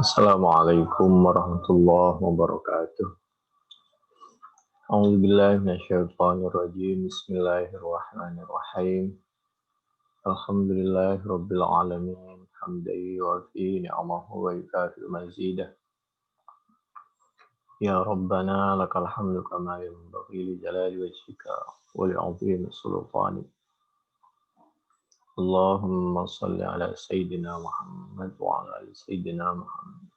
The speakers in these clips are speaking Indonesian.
Assalamualaikum warahmatullahi wabarakatuh. A'udzubillahi minasyaitonirrajim. Bismillahirrahmanirrahim. Alhamdulillahirabbil alamin. Hamdan yuwafi ni'amahu wa yukafi mazidah. Ya Rabbana lakal hamdu kama yanbaghi li jalali wajhika wa li 'azimi sultanik. Allahumma shalli ala sayyidina Muhammad wa ala ali sayyidina Muhammad.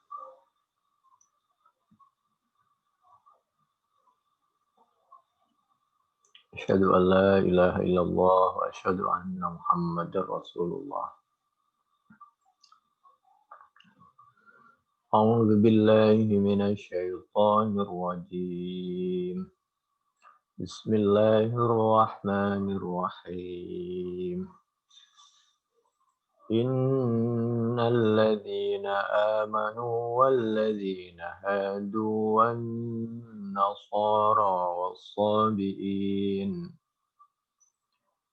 Asyhadu an la ilaha illallah wa asyhadu anna Muhammadar Rasulullah. A'udzu billahi minasy syaithanir rajim. Bismillahirrahmanirrahim. Innal ladzina amanu wal ladzina hadu wan nasara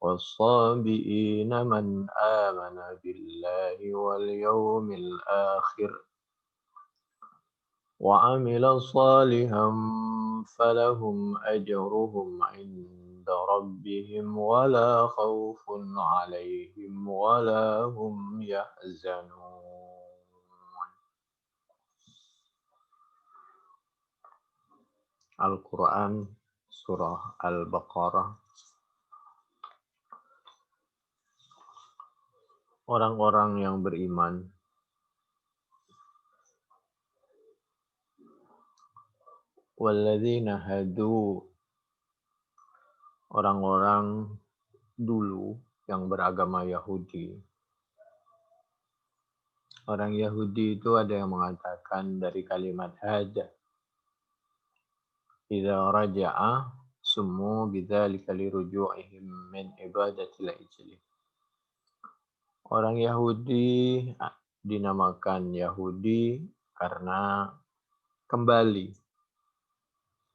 والصابئين من آمن بالله واليوم الآخر وعمل صالحا فلهم أجرهم عند ربهم ولا خوف عليهم ولا هم يحزنون. Al-Quran Surah Al-Baqarah. Orang-orang yang beriman walladzina hadu, orang-orang dulu yang beragama Yahudi. Orang Yahudi itu ada yang mengatakan dari kalimat hada. Idza raja'a summu bidzalika liruju'ihim min ibadatil ijli. Orang Yahudi dinamakan Yahudi karena kembali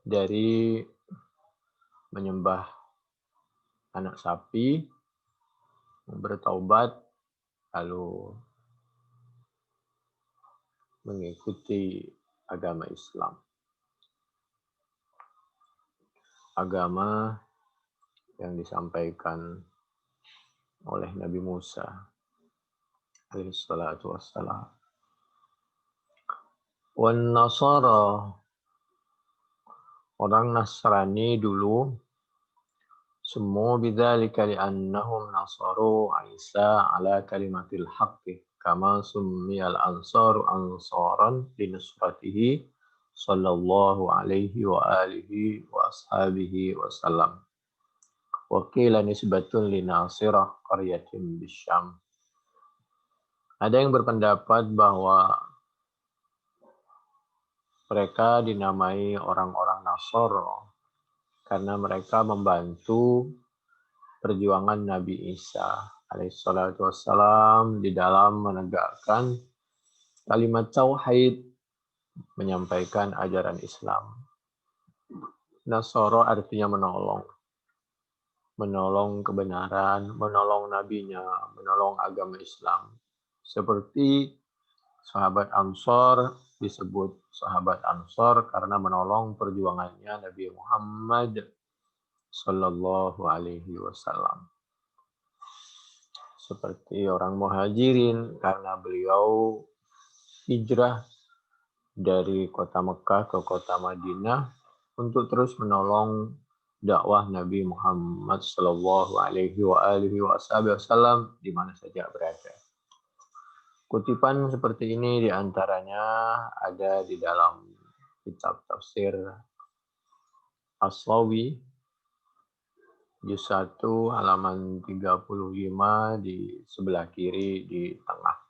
dari menyembah anak sapi, bertaubat, lalu mengikuti agama Islam. Agama yang disampaikan oleh Nabi Musa alaihissalatu wassalam. Wan Nasara, orang Nasrani dulu, semua bidzalika li'annahum nasaru Isa ala kalimatil haqqi kama summiyal ansaru ansaran linusratihi sallallahu alaihi wa alihi wa ashabihi wasallam. Wa qila nisbatun linasirah qaryatin bisyam. Ada yang berpendapat bahwa mereka dinamai orang-orang Nasoro karena mereka membantu perjuangan Nabi Isa alaihissalatu wassalam di dalam menegakkan kalimat tauhid, menyampaikan ajaran Islam. Nasoro artinya menolong. Menolong kebenaran, menolong nabinya, menolong agama Islam. Seperti sahabat Ansor disebut sahabat Ansor karena menolong perjuangannya Nabi Muhammad sallallahu alaihi wasallam. Seperti orang Muhajirin karena beliau hijrah dari kota Mekah ke kota Madinah untuk terus menolong dakwah Nabi Muhammad sallallahu alaihi wasallam di mana saja berada. Kutipan seperti ini diantaranya ada di dalam kitab tafsir As-Sawi juz 1 halaman 35 di sebelah kiri di tengah.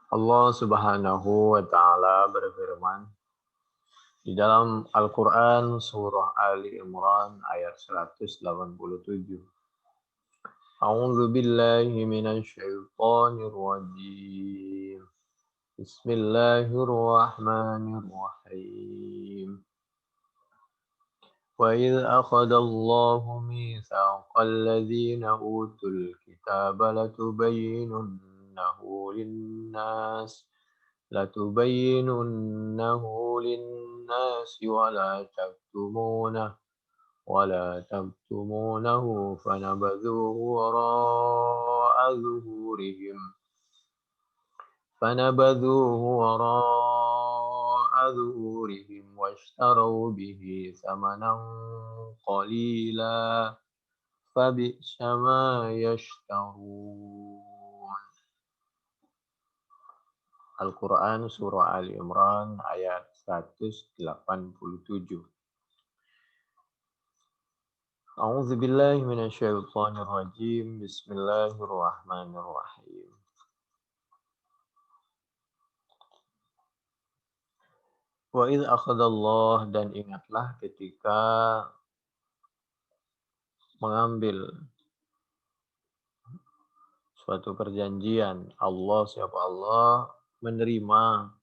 Allah Subhanahu wa taala berfirman di dalam Al-Qur'an surah Ali Imran ayat 187. A'udzu billahi minasy syaithanir rajim. Bismillahirrahmanirrahim. Wa idz akhadallahu mitsaqal ladzina utul kitaba latubayyinunnahu للناس لتبيننه للناس ولا تكتمونه فنبذوه وراء ظهورهم واشتروا به ثمنا قليلا فبئس ما يشترون. Al-Quran Surah Ali Imran ayat 187. A'udzu billahi minasyaitonir rajim. Bismillahirrahmanirrahim. Wa idz akhadallah, dan ingatlah ketika mengambil suatu perjanjian siapa Allah menerima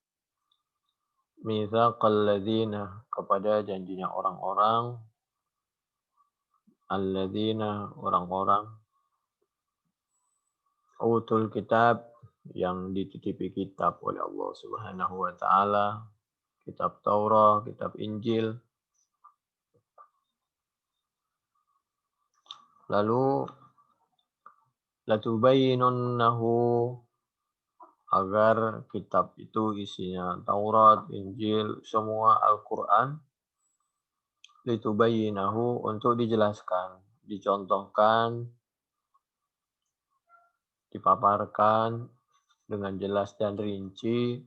mitsaqal ladzina, kepada janjinya orang-orang orang-orang utul kitab, yang dititipi kitab oleh Allah Subhanahu wa taala, kitab Taurat, kitab Injil. Lalu latubayyinunnahu, agar kitab itu isinya Taurat, Injil, semua Al-Quran, litubayyinahu, untuk dijelaskan, dicontohkan, dipaparkan dengan jelas dan rinci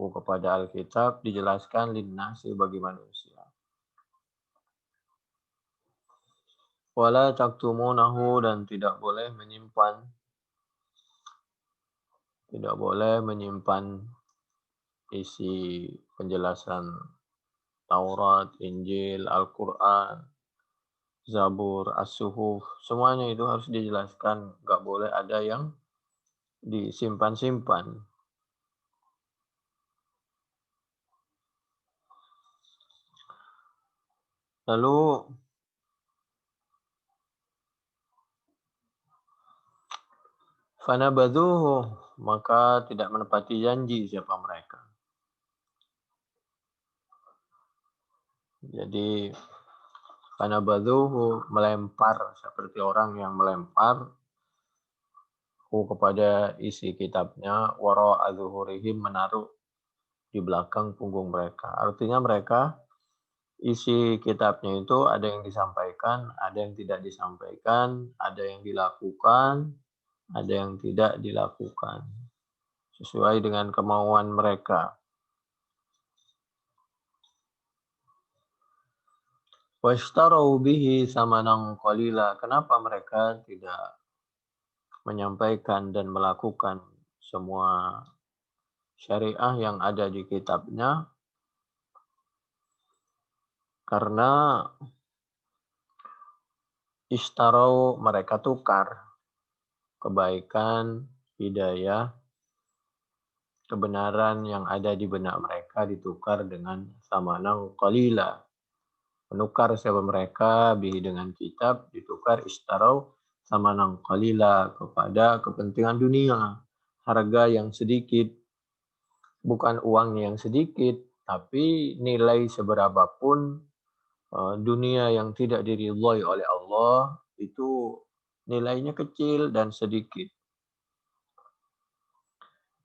kepada Alkitab, dijelaskan linnasi, bagi manusia. Wala taktumunahu, dan tidak boleh menyimpan isi penjelasan Taurat, Injil, Al-Quran, Zabur, As-Suhuf, semuanya itu harus dijelaskan. Nggak boleh ada yang disimpan-simpan. Lalu fanabadhuhu, maka tidak menepati janji siapa mereka. Jadi fanabadhuhu, melempar, seperti orang yang melempar kepada isi kitabnya, wara'a zuhurihim, menaruh di belakang punggung mereka. Artinya mereka isi kitabnya itu ada yang disampaikan, ada yang tidak disampaikan, ada yang dilakukan, ada yang tidak dilakukan, sesuai dengan kemauan mereka. Washtarau bihi samanan qalila, kenapa mereka tidak menyampaikan dan melakukan semua syariah yang ada di kitabnya? Karena ishtarau, mereka tukar kebaikan, hidayah, kebenaran yang ada di benak mereka ditukar dengan samanan qalila. Menukar siapa mereka bihi, dengan kitab, ditukar ishtarau samanan qalila, kepada kepentingan dunia, harga yang sedikit, bukan uang yang sedikit, tapi nilai seberapapun dunia yang tidak diridhoi oleh Allah itu nilainya kecil dan sedikit.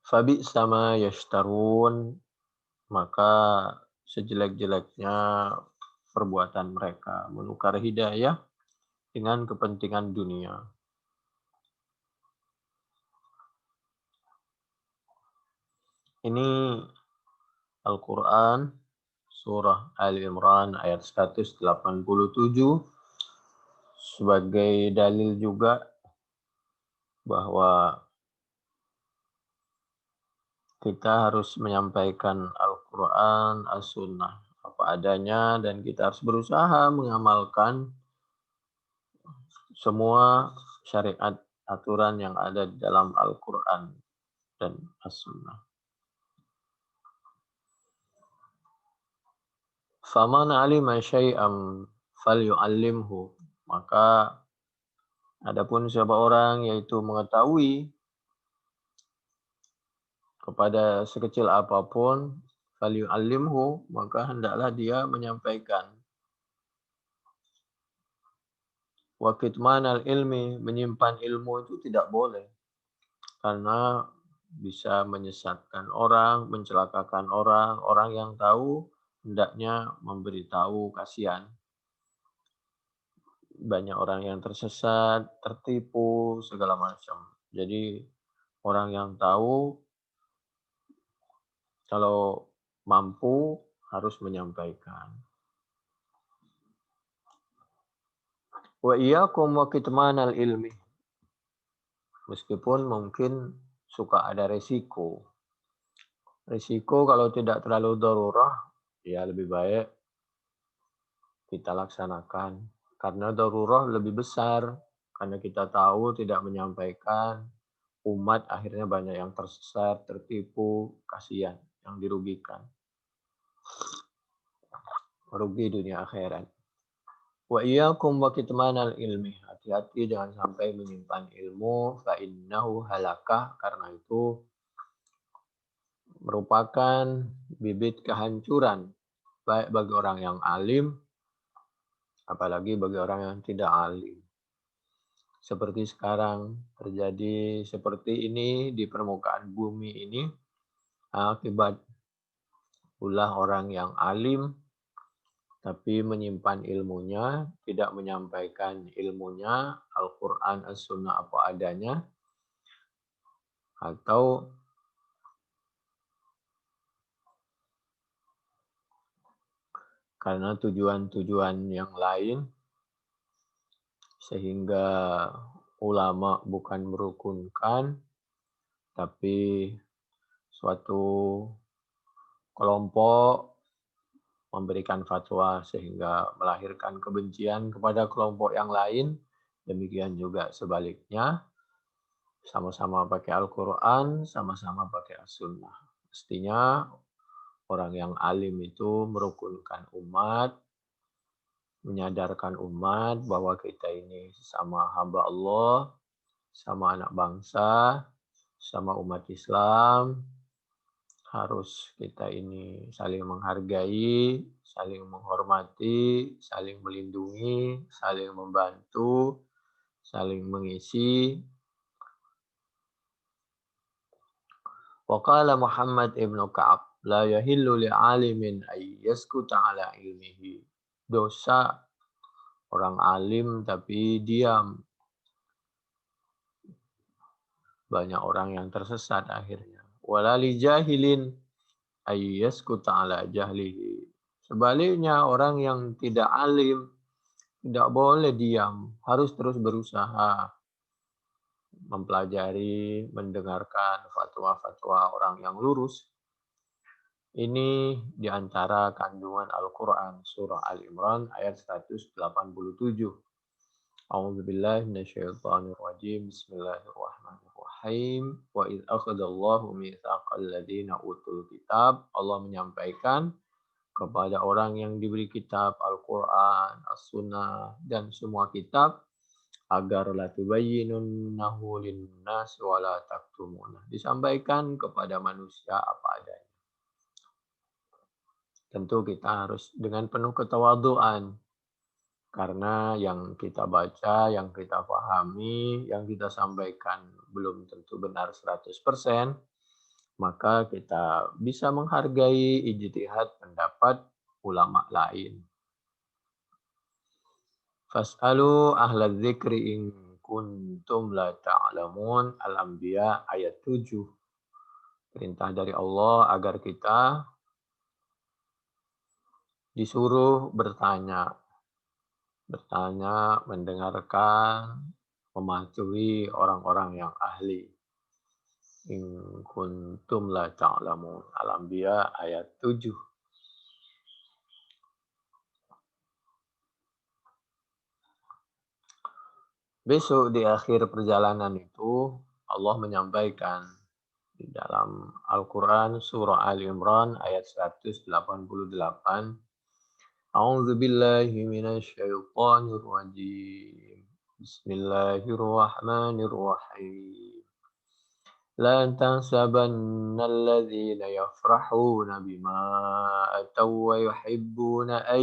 Fabi sama yashtarun, maka sejelek-jeleknya perbuatan mereka, menukar hidayah dengan kepentingan dunia. Ini Al-Quran Surah Ali Imran ayat 187 sebagai dalil juga bahwa kita harus menyampaikan Al-Quran, As-Sunnah apa adanya, dan kita harus berusaha mengamalkan semua syariat aturan yang ada di dalam Al-Quran dan As-Sunnah. Faman alima syai'am falyu'allimhu, maka adapun siapa orang yaitu mengetahui kepada sekecil apapun, falyu'allimhu, maka hendaklah dia menyampaikan. Wa kitmanal ilmi, menyimpan ilmu itu tidak boleh. Karena bisa menyesatkan orang, mencelakakan orang. Orang yang tahu hendaknya memberitahu, kasihan. Banyak orang yang tersesat, tertipu, segala macam. Jadi orang yang tahu kalau mampu harus menyampaikan. Wa iyyakum wa kitmanal ilmi. Meskipun mungkin suka ada resiko. Risiko kalau tidak terlalu darurah, ya lebih baik kita laksanakan. Karena darurah lebih besar, karena kita tahu tidak menyampaikan, umat akhirnya banyak yang tersesat, tertipu, kasihan, yang dirugikan. Rugi dunia akhirat. Wa iyyakum wa kitmanal ilmi. Hati-hati jangan sampai menyimpan ilmu, fa innahu halakah, karena itu merupakan bibit kehancuran baik bagi orang yang alim, apalagi bagi orang yang tidak alim. Seperti sekarang terjadi seperti ini di permukaan bumi ini, akibat ulah orang yang alim tapi menyimpan ilmunya, tidak menyampaikan ilmunya, Al-Quran, As-Sunnah apa adanya, atau karena tujuan-tujuan yang lain, sehingga ulama bukan merukunkan, tapi suatu kelompok memberikan fatwa sehingga melahirkan kebencian kepada kelompok yang lain. Demikian juga sebaliknya, sama-sama pakai Al-Quran, sama-sama pakai As-Sunnah. Mestinya orang yang alim itu merukunkan umat, menyadarkan umat bahwa kita ini sama hamba Allah, sama anak bangsa, sama umat Islam, harus kita ini saling menghargai, saling menghormati, saling melindungi, saling membantu, saling mengisi. Wa qala Muhammad ibnu Ka'ab, la yahillu li'alimin ay yaskuta ala ilmihi. Dosa orang alim tapi diam. Banyak orang yang tersesat akhirnya. Wala li jahilin ay yaskuta ala jahlihi. Sebaliknya orang yang tidak alim tidak boleh diam, harus terus berusaha mempelajari, mendengarkan fatwa-fatwa orang yang lurus. Ini diantara kandungan Al-Quran, surah Al-Imran ayat 187. A'udzubillahi minasyaitonirrajim. Bismillahirrahmanirrahim. Wa idz akhadallahu mitsaqal ladzina utul kitab. Allah menyampaikan kepada orang yang diberi kitab Al-Quran, As-Sunnah, dan semua kitab, agar la tubayyinunnahu linnas wa la taktumunah. Disampaikan kepada manusia apa adanya. Tentu kita harus dengan penuh ketawaduan. Karena yang kita baca, yang kita pahami, yang kita sampaikan belum tentu benar 100%, maka kita bisa menghargai ijtihad pendapat ulama lain. Fas'alu ahla dzikri in kuntum la ta'lamun. Al-Anbiya ayat 7. Perintah dari Allah agar kita disuruh bertanya, mendengarkan, mematuhi orang-orang yang ahli. In kuntum la ta'lamun. Al-Anbiya ayat 7. Besok di akhir perjalanan itu Allah menyampaikan di dalam Al-Quran surah Al-Imran ayat 188. A'udzu billahi minasyaitonir rajim. Bismillahirrahmanirrahim. لا تحسبن الذين يفرحون بما أتوا ويحبون أن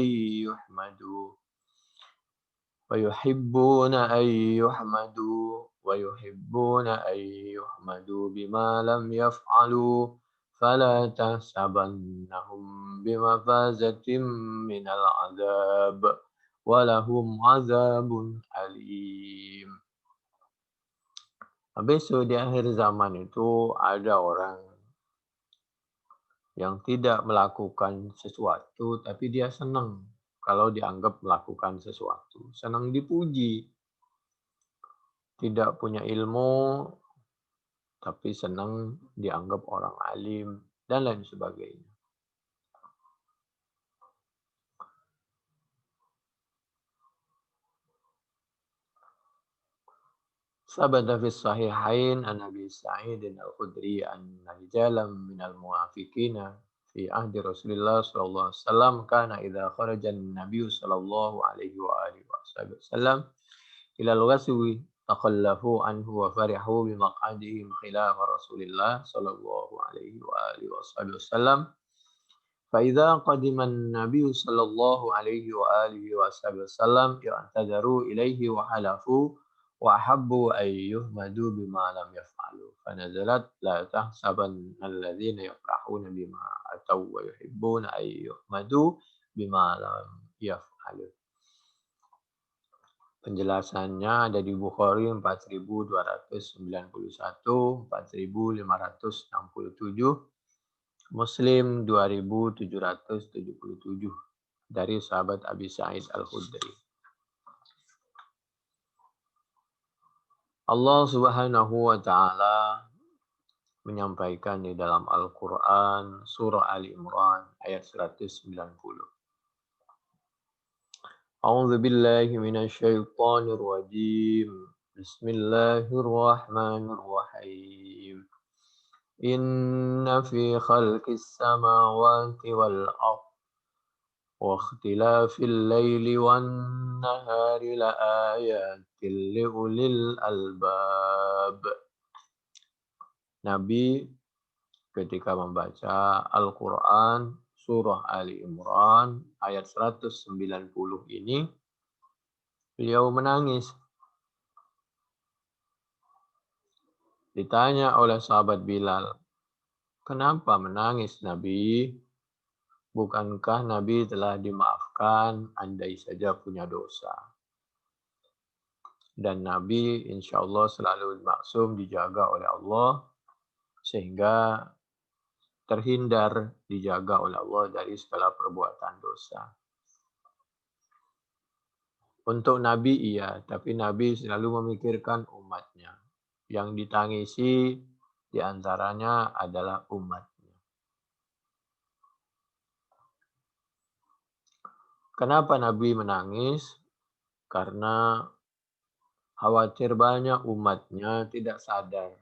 يحمدوا بما لم يفعلوا فلا تحسبنهم بمفازة من العذاب ولهم عذاب أليم. Besok di akhir zaman itu ada orang yang tidak melakukan sesuatu tapi dia senang kalau dianggap melakukan sesuatu. Senang dipuji, tidak punya ilmu tapi senang dianggap orang alim dan lain sebagainya. Sabata fi sahihain an Abi Sa'id al-Khudri anna rijalan minal munafiqina fi ahdi Rasulillah sallallahu alaihi wasallam kana idza kharaja an-nabiy sallallahu alaihi wa alihi wasallam ila al-ghazwi takhallafu anhu wa farihu bi maq'adihim khilaf Rasulillah sallallahu alaihi wa alihi wasallam. فإذا قدم النبي صلى الله عليه وآله وسلم اعتذروا إليه وحلفوا وأحبوا أن يحمدوا بما لم يفعلوا فنزلت لا تحسبن الذين يفرحون بما أتوا ويحبون أن يحمدوا بما لم يفعلوا. Penjelasannya ada di Bukhari 4291, 4567, Muslim 2777 dari sahabat Abi Sa'id Al-Khudri. Allah Subhanahu wa taala menyampaikan di dalam Al-Qur'an surah Ali Imran ayat 190. A'udzu billahi minasy syaithanir rajim. Bismillahirrahmanirrahim. Inna fi khalqis samawati wal ardh واختلاف الليل والنهار لآيات لأولي الألباب. Nabi ketika membaca Al-Quran surah Ali Imran ayat 190 ini, beliau menangis. Ditanya oleh sahabat Bilal, kenapa menangis Nabi? Bukankah Nabi telah dimaafkan andai saja punya dosa? Dan Nabi insya Allah selalu maksum dijaga oleh Allah sehingga terhindar dijaga oleh Allah dari segala perbuatan dosa. Untuk Nabi iya, tapi Nabi selalu memikirkan umatnya. Yang ditangisi diantaranya adalah umat. Kenapa Nabi menangis? Karena khawatir banyak umatnya tidak sadar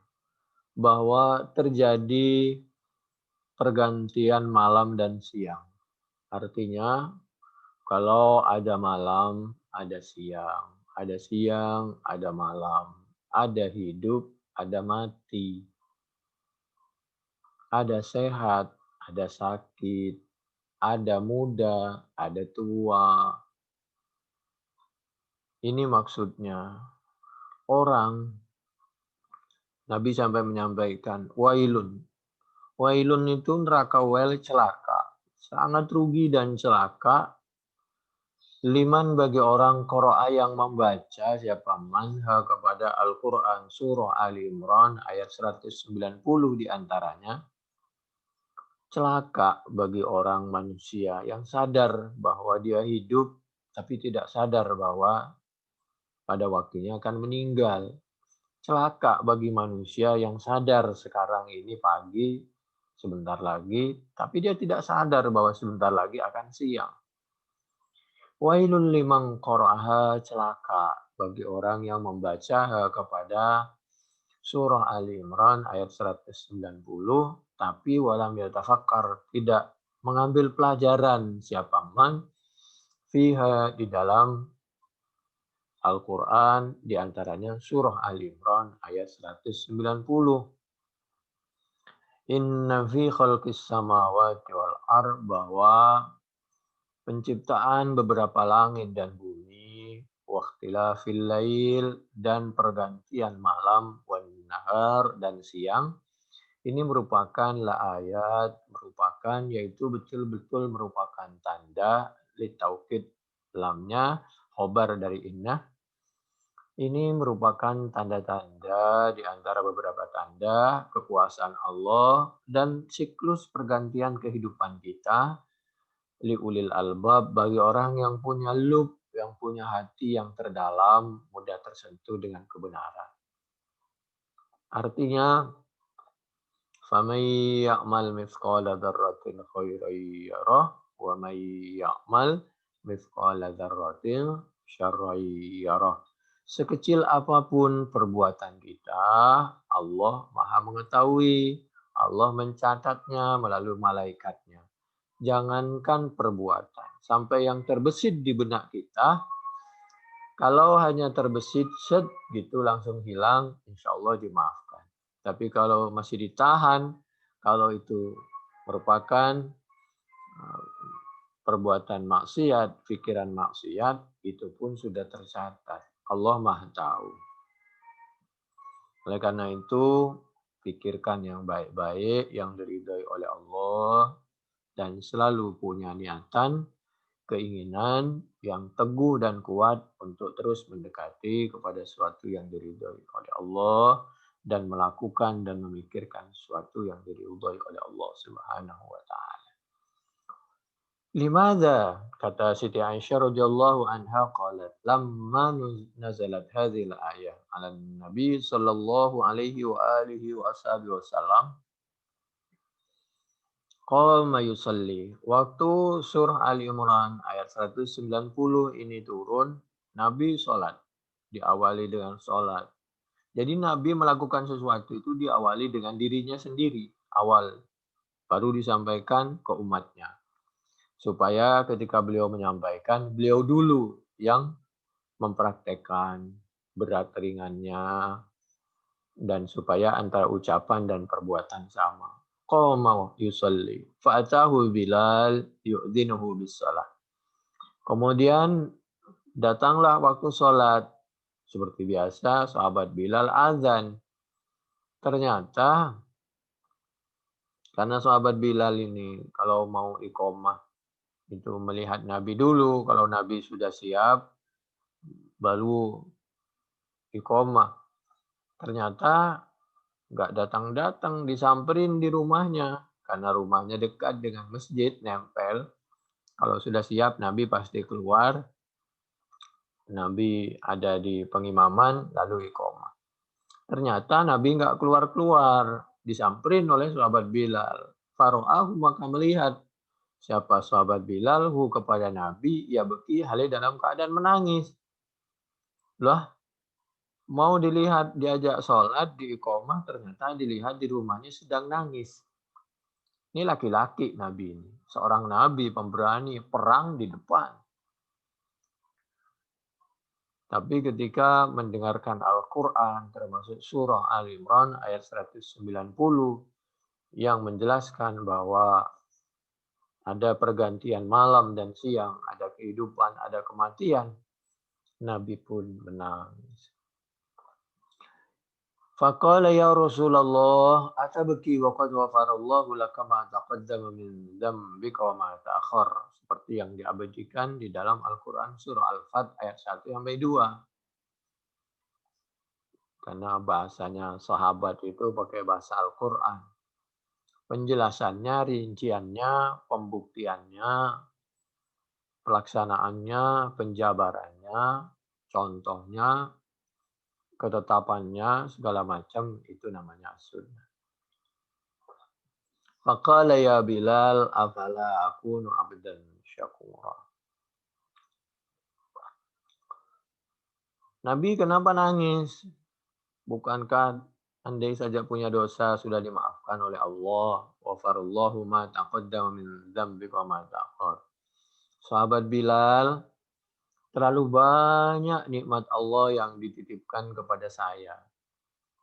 bahwa terjadi pergantian malam dan siang. Artinya, kalau ada malam, ada siang. Ada siang, ada malam. Ada hidup, ada mati. Ada sehat, ada sakit. Ada muda, ada tua. Ini maksudnya. Orang, Nabi sampai menyampaikan, wailun. Wailun itu neraka wel, celaka. Sangat rugi dan celaka. Liman bagi orang qara'a yang membaca siapa manha kepada Al-Quran surah Ali Imran ayat 190 diantaranya. Celaka bagi orang manusia yang sadar bahwa dia hidup tapi tidak sadar bahwa pada waktunya akan meninggal. Celaka bagi manusia yang sadar sekarang ini pagi, sebentar lagi, tapi dia tidak sadar bahwa sebentar lagi akan siang. Wailul liman qara'aha, celaka bagi orang yang membaca kepada surah Ali Imran ayat 190, tapi walam yatafakkar, tidak mengambil pelajaran siapa man fiha di dalam Al-Quran, diantaranya surah Ali Imran ayat 190. Inna fi khalqis samawati wal ard, bahwa penciptaan beberapa langit dan bumi, waqtilafil lail, dan pergantian malam, wan nahar, dan siang, ini merupakan la ayat, merupakan, yaitu betul-betul merupakan tanda litaukid, lamnya khobar dari inna. Ini merupakan tanda-tanda di antara beberapa tanda kekuasaan Allah dan siklus pergantian kehidupan kita, liulil albab, bagi orang yang punya lub, yang punya hati yang terdalam, mudah tersentuh dengan kebenaran. Artinya, faman ya'mal mithqala dzarratin khairan yarah wa man ya'mal mithqala dzarratin syarran yarah. Sekecil apapun perbuatan kita, Allah Maha mengetahui. Allah mencatatnya melalui malaikatnya. Jangankan perbuatan, sampai yang terbesit di benak kita, kalau hanya terbesit set gitu langsung hilang, insya Allah dimaafkan. Tapi kalau masih ditahan, kalau itu merupakan perbuatan maksiat, pikiran maksiat, itu pun sudah tercatat. Allah Maha tahu. Oleh karena itu, pikirkan yang baik-baik, yang diridhai oleh Allah, dan selalu punya niatan, keinginan yang teguh dan kuat untuk terus mendekati kepada sesuatu yang diridhai oleh Allah, dan melakukan dan memikirkan sesuatu yang diridhai oleh Allah Subhanahu wa taala. Limadha, kata Siti Aisyah radhiyallahu anha, qalat lamma nazalat hadhihi al-ayah 'ala Nabi sallallahu alaihi wa alihi wa ashabihi wasallam, qama yusalli. Waktu surah Ali Imran ayat 190 ini turun, Nabi sholat. Diawali dengan sholat. Jadi Nabi melakukan sesuatu itu diawali dengan dirinya sendiri. Awal. Baru disampaikan ke umatnya. Supaya ketika beliau menyampaikan, beliau dulu yang mempraktekkan berat ringannya, dan supaya antara ucapan dan perbuatan sama. Qama yusalli fa'atahu Bilal yu'dzinuhu bis-shalah. Kemudian datanglah waktu sholat. Seperti biasa sahabat Bilal azan. Ternyata karena sahabat Bilal ini kalau mau iqomah itu melihat Nabi dulu, kalau Nabi sudah siap baru iqomah. Ternyata nggak datang-datang, disamperin di rumahnya. Karena rumahnya dekat dengan masjid, nempel. Kalau sudah siap, Nabi pasti keluar. Nabi ada di pengimaman, lalu iqomah. Ternyata Nabi nggak keluar-keluar. Disamperin oleh sahabat Bilal. Faro'ahu, maka melihat siapa sahabat Bilal kepada Nabi, ya beki halih dalam keadaan menangis. Lah, mau dilihat diajak sholat di iqomah, ternyata dilihat di rumahnya sedang nangis. Ini laki-laki Nabi ini, seorang Nabi pemberani, perang di depan. Tapi ketika mendengarkan Al-Quran, termasuk surah Al-Imran ayat 190, yang menjelaskan bahwa ada pergantian malam dan siang, ada kehidupan, ada kematian, Nabi pun menangis. Faqala ya Rasulullah, atabki wa qad ghafarallahu laka ma taqaddama min dzambika wa ma ta'akhkhar. Seperti yang diabadikan di dalam Al-Quran surah Al-Fat ayat 1 sampai 2. Karena bahasanya sahabat itu pakai bahasa Al-Quran. Penjelasannya, rinciannya, pembuktiannya, pelaksanaannya, penjabarannya, contohnya, ketetapannya, segala macam, itu namanya sunnah. Faqala ya Bilal, afala akunu abdan syakura. Nabi kenapa nangis? Bukankah andai saja punya dosa sudah dimaafkan oleh Allah? Wafarallahu ma taqaddama min dzambika wa ma ta'akhkhar. Sahabat Bilal, terlalu banyak nikmat Allah yang dititipkan kepada saya.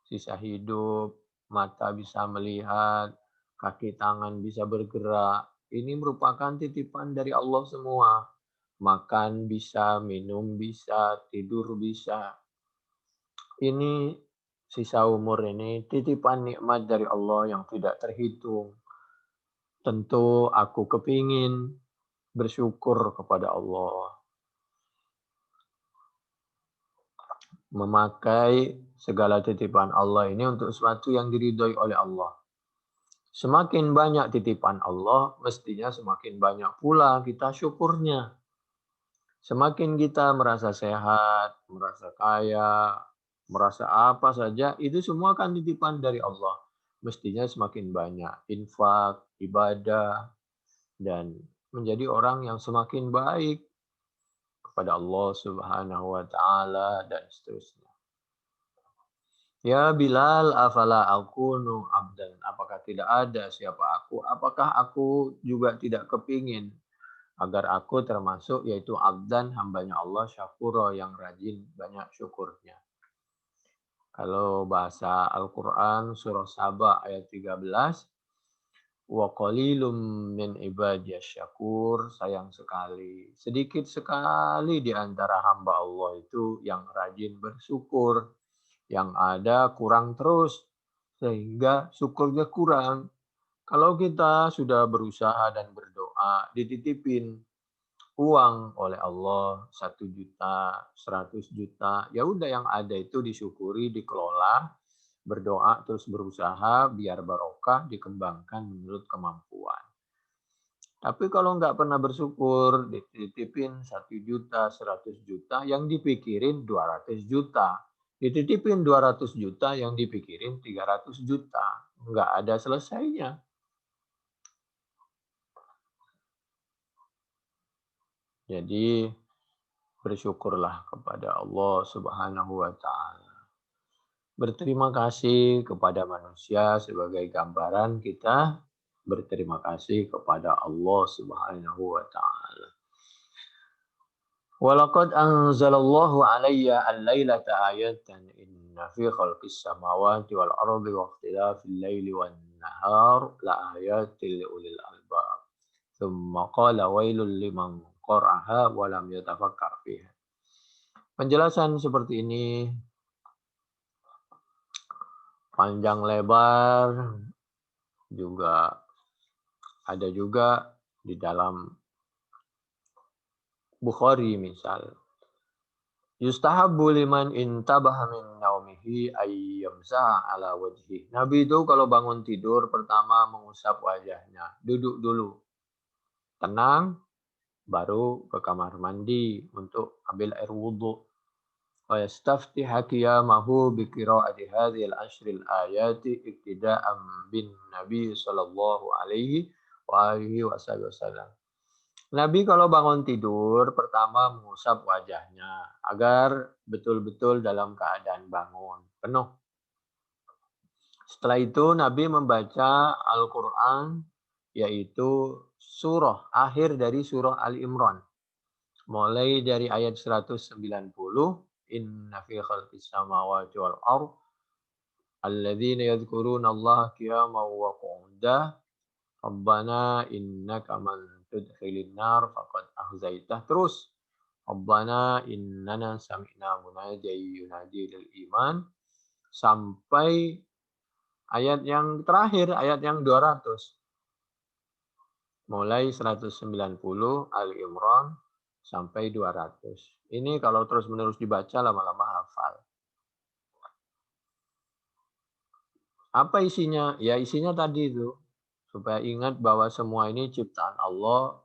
Sisa hidup, mata bisa melihat, kaki tangan bisa bergerak. Ini merupakan titipan dari Allah semua. Makan bisa, minum bisa, tidur bisa. Ini sisa umur ini titipan nikmat dari Allah yang tidak terhitung. Tentu aku kepingin bersyukur kepada Allah. Memakai segala titipan Allah ini untuk sesuatu yang diridhoi oleh Allah. Semakin banyak titipan Allah, mestinya semakin banyak pula kita syukurnya. Semakin kita merasa sehat, merasa kaya, merasa apa saja, itu semua kan titipan dari Allah. Mestinya semakin banyak infak, ibadah, dan menjadi orang yang semakin baik kepada Allah Subhanahu wa taala dan seterusnya. Ya Bilal, afala akunu abdan. Apakah tidak ada siapa aku? Apakah aku juga tidak kepingin agar aku termasuk yaitu abdan, hambanya Allah, syakuro yang rajin banyak syukurnya. Kalau bahasa Al-Quran surah Saba ayat 13, wa qalilum min ibadiyas syakur, sayang sekali. Sedikit sekali di antara hamba Allah itu yang rajin bersyukur. Yang ada kurang terus, sehingga syukurnya kurang. Kalau kita sudah berusaha dan berdoa, dititipin uang oleh Allah 1 juta, 100 juta, ya udah yang ada itu disyukuri, dikelola, berdoa terus berusaha biar barokah dikembangkan menurut kemampuan. Tapi kalau nggak pernah bersyukur, dititipin 1 juta, 100 juta, yang dipikirin 200 juta. Dititipin 200 juta, yang dipikirin 300 juta. Nggak ada selesainya. Jadi bersyukurlah kepada Allah Subhanahu wa taala. Berterima kasih kepada manusia sebagai gambaran kita berterima kasih kepada Allah Subhanahu wa taala. Walaqad anzalallahu alayya al-lailata ayatan inna fi khalqis samawati wal ardi wa ikhtilafil laili wan nahar la ayatin li ulil albab. Tsumma qala wailul liman qara'aha wa lam yatafakkar fiha. Penjelasan seperti ini panjang lebar juga ada juga di dalam Bukhari misal. Yustahabbu liman intabaha min naumihi ayyamsaha ala wajhi. Nabi itu kalau bangun tidur pertama mengusap wajahnya. Duduk dulu. Tenang, baru ke kamar mandi untuk ambil air wudhu. Wa yastaftiha qiyamahu bi qira'ati hadhil ashril ayati iktida'an bin Nabi sallallahu alaihi wa alihi wasallam. Nabi kalau bangun tidur pertama mengusap wajahnya agar betul-betul dalam keadaan bangun penuh. Setelah itu Nabi membaca Al-Quran yaitu akhir dari surah Ali Imran. Mulai dari ayat 190, Inna fi khalqis samawati wal ardh alladzina yadhkuruna Allah qiyaman wa qu'udan Rabbana innaka man tudkhilin nar faqad ahzaitah. Terus Rabbana innana sami'na munadiyan yunadi lil iman sampai ayat yang terakhir, ayat yang 200. Mulai 190 Ali Imran sampai 200. Ini kalau terus-menerus dibaca lama-lama hafal. Apa isinya? Ya isinya tadi itu. Supaya ingat bahwa semua ini ciptaan Allah,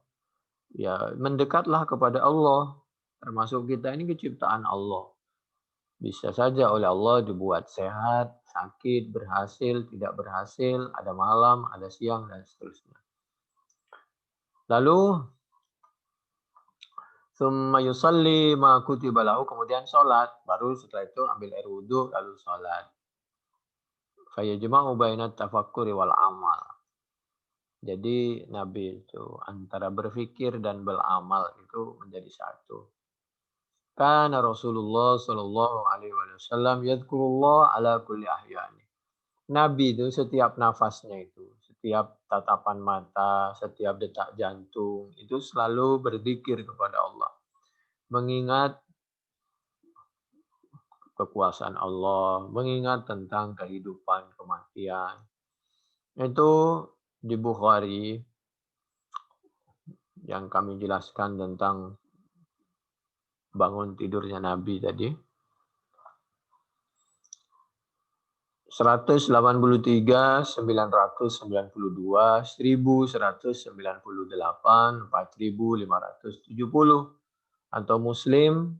ya mendekatlah kepada Allah. Termasuk kita ini ciptaan Allah. Bisa saja oleh Allah dibuat sehat, sakit, berhasil, tidak berhasil, ada malam, ada siang, dan seterusnya. Lalu, summa yusalli ma kutiba lahu, kemudian sholat. Baru setelah itu ambil air wudhu, lalu sholat. Fayajma'u bainat tafakkuri wal amal. Jadi Nabi itu antara berpikir dan beramal itu menjadi satu. Kana Rasulullah Shallallahu Alaihi Wasallam yadkurullah ala kulli ahyani. Nabi itu setiap nafasnya itu, setiap tatapan mata, setiap detak jantung, itu selalu berzikir kepada Allah. Mengingat kekuasaan Allah, mengingat tentang kehidupan, kematian. Itu di Bukhari yang kami jelaskan tentang bangun tidurnya Nabi tadi. 183, 992, 1198, 4570 atau Muslim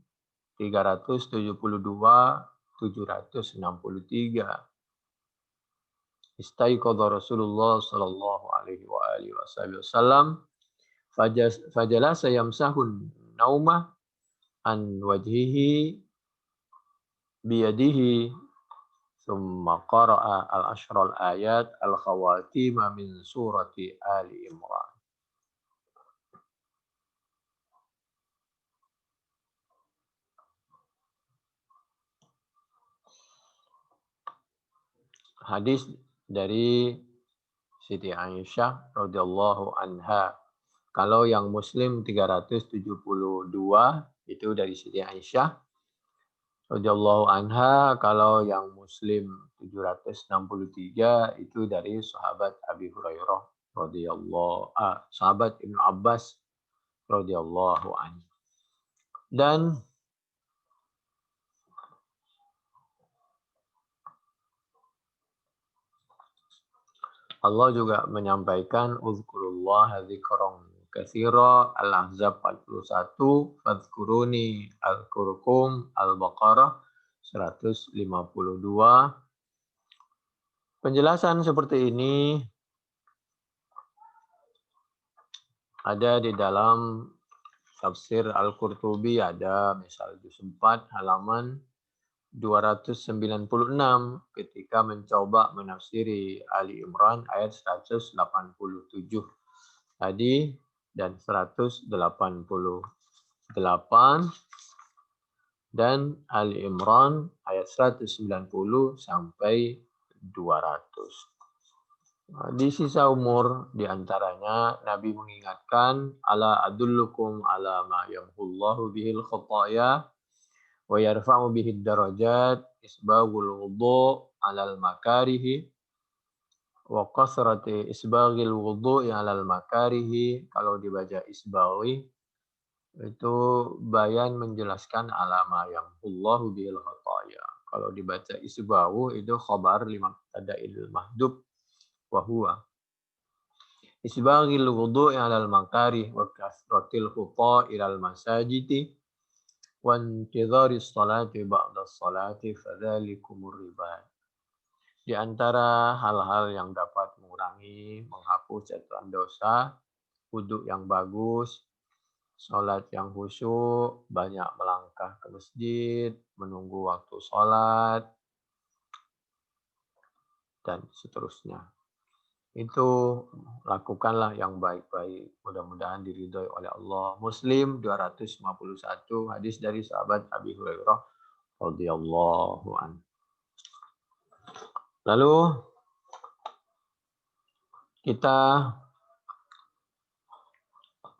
372, 763. Istaiqadha Rasulullah sallallahu alaihi wa alihi wasallam fajalasa yamsahun naumah an wajhihi biyadihi thumma qara'a al-ashral ayat al-khawatima min surati Ali Imran. Hadis dari Siti Aisyah radhiyallahu anha. Kalau yang Muslim 372 itu dari Siti Aisyah radhiyallahu anha, kalau yang Muslim 763 itu dari sahabat Abi Hurairah sahabat Ibnu Abbas radhiyallahu anhu. Dan Allah juga menyampaikan uzkurullah dzikran katsira, Al-Ahzab 41, fadhkuruni azkurkum, Al-Baqarah 152. Penjelasan seperti ini ada di dalam tafsir Al-Qurtubi, ada misal juz 4 halaman 296 ketika mencoba menafsiri Ali Imran ayat 187 tadi dan 188 dan Ali Imran ayat 190 sampai 200. Di sisa umur diantaranya Nabi mengingatkan ala adullukum ala ma yamhullahu bihil khataya wa yarfa'u bihi darajat isbaghul wudu' 'alal makarihi wa kasrati isbaghil wudu'i 'alal makarihi. Kalau dibaca isbaghi itu bayan menjelaskan alama yang Allahu bil khataya. Kalau dibaca isbaghu itu khabar lima tada'il mahdub wa huwa isbaghil wudu'i 'alal makarih wa kasratil khuta' ilal masajidi wa intidharis salati ba'da salati fadzalikumur ribat. Di antara hal-hal yang dapat mengurangi, menghapus catatan dosa, wudhu yang bagus, sholat yang khusyuk, banyak melangkah ke masjid, menunggu waktu sholat, dan seterusnya. Itu lakukanlah yang baik-baik. Mudah-mudahan diridhoi oleh Allah. Muslim 251, hadis dari sahabat Abi Hurairah radhiyallahu anhu. Lalu kita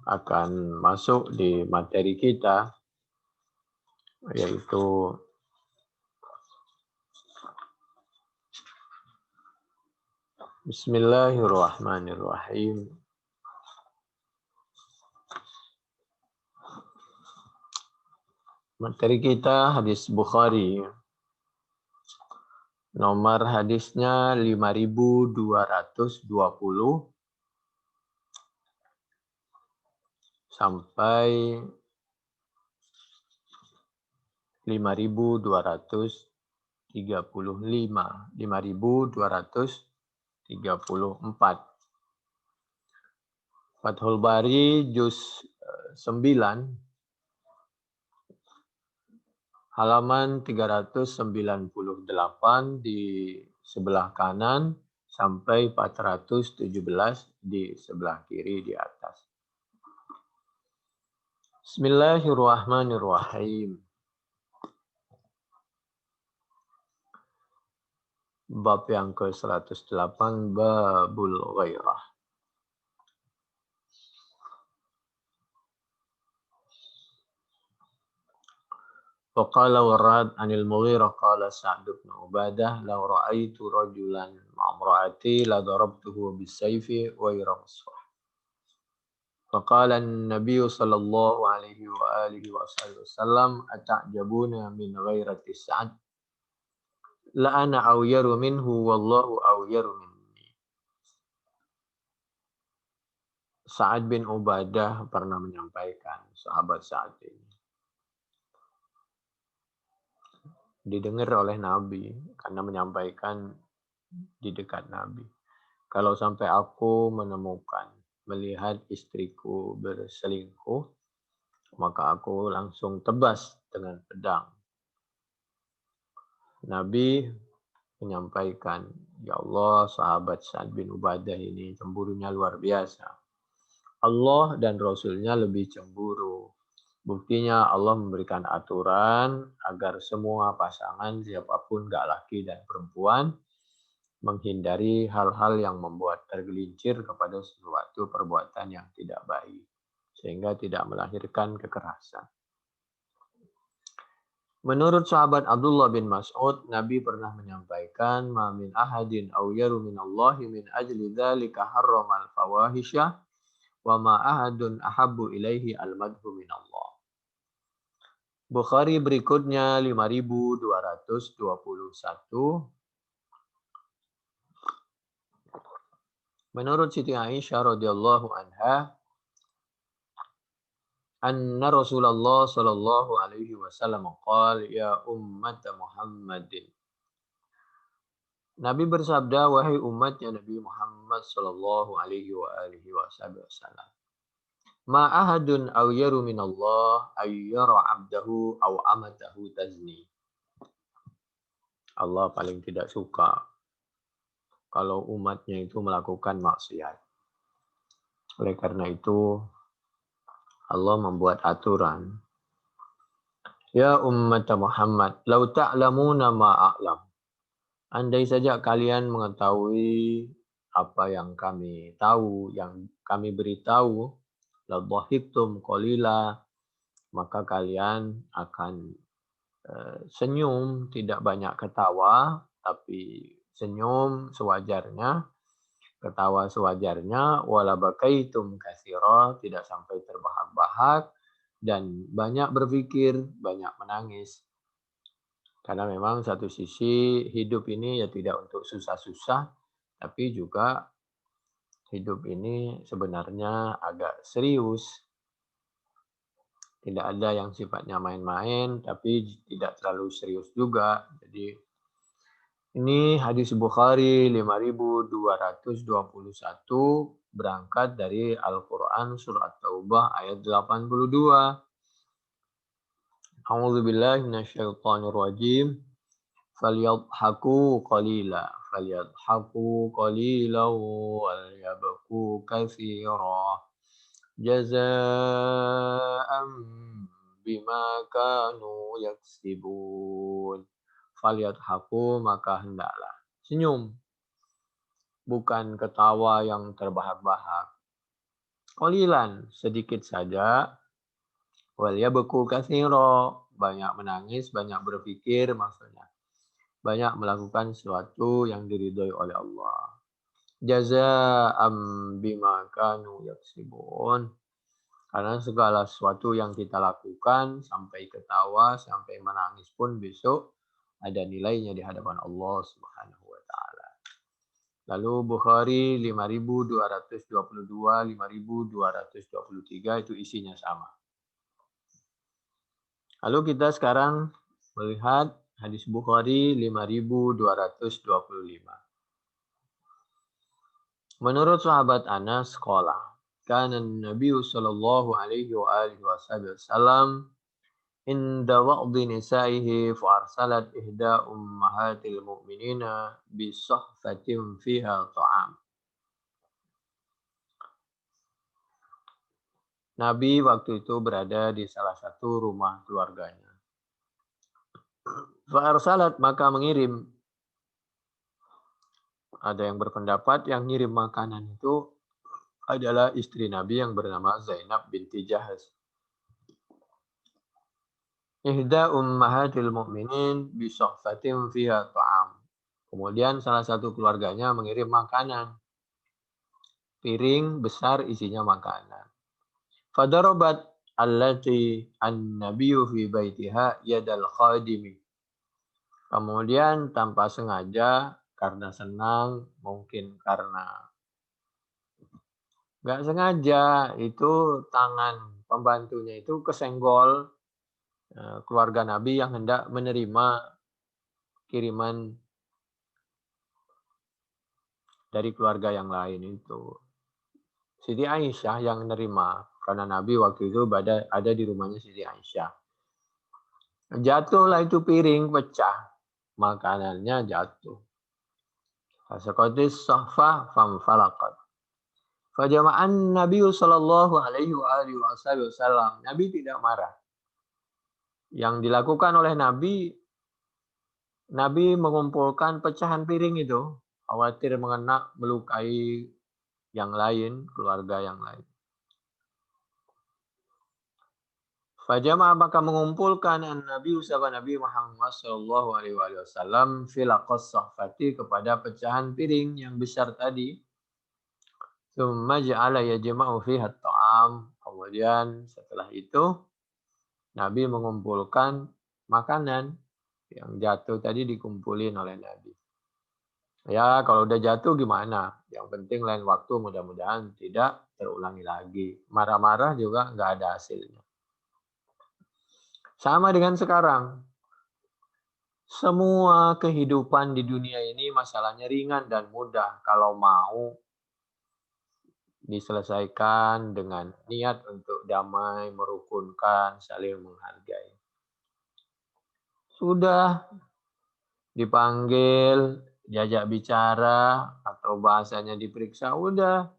akan masuk di materi kita, yaitu Bismillahirrahmanirrahim. Materi kita hadis Bukhari. Nomor hadisnya 5220 sampai 5235, 5234. Fathul Bari juz 9 halaman 398 di sebelah kanan sampai 417 di sebelah kiri di atas. Bismillahirrahmanirrahim. Bab yang ke-108, Babul Ghairah. Waqala Warad anil Mughirah qala Sa'd bin Ubadah law ra'aitu rajulan ma'amra'ati la darabtuhu bisayfi ghaira musfah. Faqala an-nabiy sallallahu alaihi wa alihi wasallam ata'jabuna min ghairati Sa'd la ana awyaru minhu wallahu awyaru minni. Sa'ad bin Ubadah pernah menyampaikan, sahabat Sa'ad ini didengar oleh Nabi karena menyampaikan di dekat Nabi. Kalau sampai aku melihat istriku berselingkuh, maka aku langsung tebas dengan pedang. Nabi menyampaikan, ya Allah, sahabat Sa'ad bin Ubadah ini cemburunya luar biasa. Allah dan Rasulnya lebih cemburu. Buktinya Allah memberikan aturan agar semua pasangan, siapapun gak laki dan perempuan, menghindari hal-hal yang membuat tergelincir kepada suatu perbuatan yang tidak baik, sehingga tidak melahirkan kekerasan. Menurut sahabat Abdullah bin Mas'ud, Nabi pernah menyampaikan, "Ma min ahadin aw yaru min Allahi min ajli dzalika harramal fawahisha wa ma ahadun ahabbu ilaihi al-madhu min Allah." Bukhari berikutnya 5221. Menurut Siti Aisyah radhiyallahu anha, anna Rasulullah sallallahu alaihi wasallam qala ya ummat Muhammadin. Nabi bersabda, wahai umatnya Nabi Muhammad sallallahu alaihi wa alihi wasallam. Ma ahadun aw yaru min Allah ayyara 'abdahu aw amatahu tazni. Allah paling tidak suka kalau umatnya itu melakukan maksiat. Oleh karena itu Allah membuat aturan. Ya ummat Muhammad, lau ta'lamuna ma a'lam. Andai saja kalian mengetahui apa yang kami tahu, yang kami beritahu, la dhahiktum qalila, maka kalian akan senyum, tidak banyak ketawa, tapi senyum sewajarnya, ketawa sewajarnya, wala bakaitum katsira, tidak sampai terbahak-bahak, dan banyak berpikir, banyak menangis. Karena memang satu sisi hidup ini ya tidak untuk susah-susah, tapi juga hidup ini sebenarnya agak serius. Tidak ada yang sifatnya main-main, tapi tidak terlalu serius juga. Jadi ini hadis Bukhari 5221 berangkat dari Al-Quran surat Taubah ayat 82. A'udzubillahi minasyaitonirrajim. Falyadhaku qalila wal yabku katsira jazaa'an bima kanu yaksibun. Falyadhaku, maka hendaklah senyum, bukan ketawa yang terbahak-bahak. Qalilan, sedikit saja. Wal yabku katsira, banyak menangis, banyak berpikir, maksudnya banyak melakukan sesuatu yang diridhoi oleh Allah. Jazaa'an bima kanu yaksibun. Karena segala sesuatu yang kita lakukan, sampai ketawa, sampai menangis pun besok ada nilainya di hadapan Allah Subhanahu wa taala. Lalu Bukhari 5222, 5223 itu isinya sama. Lalu kita sekarang melihat hadis Bukhari 5225. Menurut sahabat Anas qala, kana Nabi sallallahu alaihi wa alihi wasallam inda wa'dhi nisa'ihi fa arsalat ihda ummahatil mu'minina bi sahfatin fiha ta'am. Nabi waktu itu berada di salah satu rumah keluarganya. Fa arsalat, maka mengirim Ada yang berpendapat yang ngirim makanan itu adalah istri Nabi yang bernama Zainab binti Jahaz. Ihda ummahatil mu'minin bisohfatin fiha ta'am. Kemudian salah satu keluarganya mengirim makanan. Piring besar isinya makanan. Fadarabat allati an-nabiyyu fi baitiha yadal khadimi. Kemudian tanpa sengaja, karena senang, mungkin karena nggak sengaja, itu tangan pembantunya itu kesenggol keluarga Nabi yang hendak menerima kiriman dari keluarga yang lain itu. Siti Aisyah yang menerima, karena Nabi waktu itu ada di rumahnya Siti Aisyah. Jatuhlah itu piring, pecah. Makanannya jatuh. Fasaqatis sahfa famfalaqat. Fajama'an Nabi sallallahu alaihi wasallam. Nabi tidak marah. Yang dilakukan oleh Nabi mengumpulkan pecahan piring itu, khawatir melukai yang lain, keluarga yang lain. Fajama maka mengumpulkan Nabi Muhammad sallallahu alaihi wasallam filaqas sahfati kepada pecahan piring yang besar tadi. Tsumma ja'ala yajma'u fiha ta'am. Kemudian setelah itu Nabi mengumpulkan makanan yang jatuh tadi dikumpulin oleh Nabi. Ya, kalau udah jatuh gimana? Yang penting lain waktu mudah-mudahan tidak terulangi lagi. Marah-marah juga nggak ada hasilnya. Sama dengan sekarang. Semua kehidupan di dunia ini masalahnya ringan dan mudah kalau mau diselesaikan dengan niat untuk damai, merukunkan, saling menghargai. Sudah dipanggil, diajak bicara, atau bahasanya diperiksa, udah.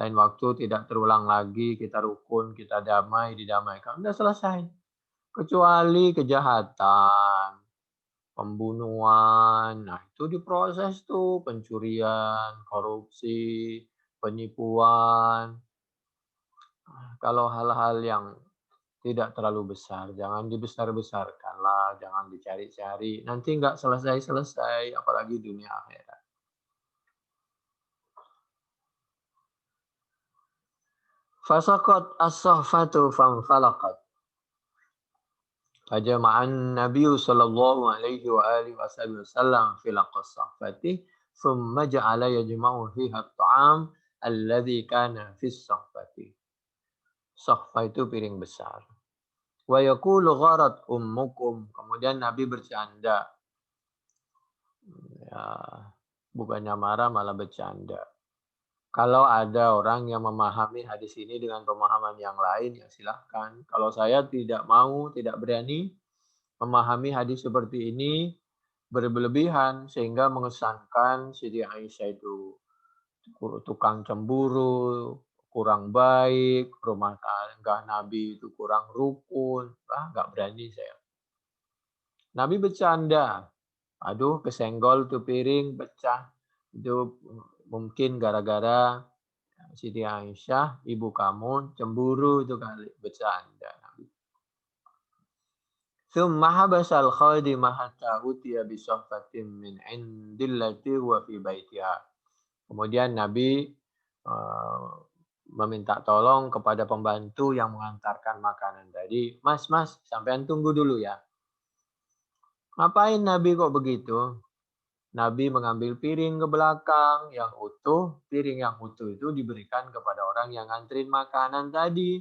Lain waktu tidak terulang lagi, kita rukun, kita damai, didamaikan. Udah selesai. Kecuali kejahatan, pembunuhan, nah itu diproses tuh, pencurian, korupsi, penipuan. Kalau hal-hal yang tidak terlalu besar, jangan dibesar-besarkan lah, jangan dicari-cari. Nanti nggak selesai-selesai, apalagi dunia akhirat. Fasaqat as-sahfatu fanfalaqat. Fajama'an Nabi sallallahu alaihi wa alihi wasallam fil sahfati thumma ja'ala yajma'u fiha at-ta'am alladhi kana fis sahfati. Sahfa itu piring besar. Wa yaqulu gharat ummukum. Kemudian Nabi bercanda. Ya, bukannya marah malah bercanda. Kalau ada orang yang memahami hadis ini dengan pemahaman yang lain, ya silahkan. Kalau saya tidak mau, tidak berani memahami hadis seperti ini berlebihan sehingga mengesankan Siti Aisyah itu tukang cemburu, kurang baik, rumah tangga Nabi itu kurang rukun. Nggak berani saya. Nabi bercanda. Aduh, kesenggol tuh piring, pecah. Itu mungkin gara-gara Siti Aisyah, ibu kamu cemburu itu kali, bercanda. Thumma habasal khadimah hatta utiya bi sahfatin min indillati wa fi baitiha. Kemudian Nabi meminta tolong kepada pembantu yang mengantarkan makanan tadi. Mas, sampean tunggu dulu ya. Ngapain Nabi kok begitu? Nabi mengambil piring ke belakang yang utuh. Piring yang utuh itu diberikan kepada orang yang nganterin makanan tadi.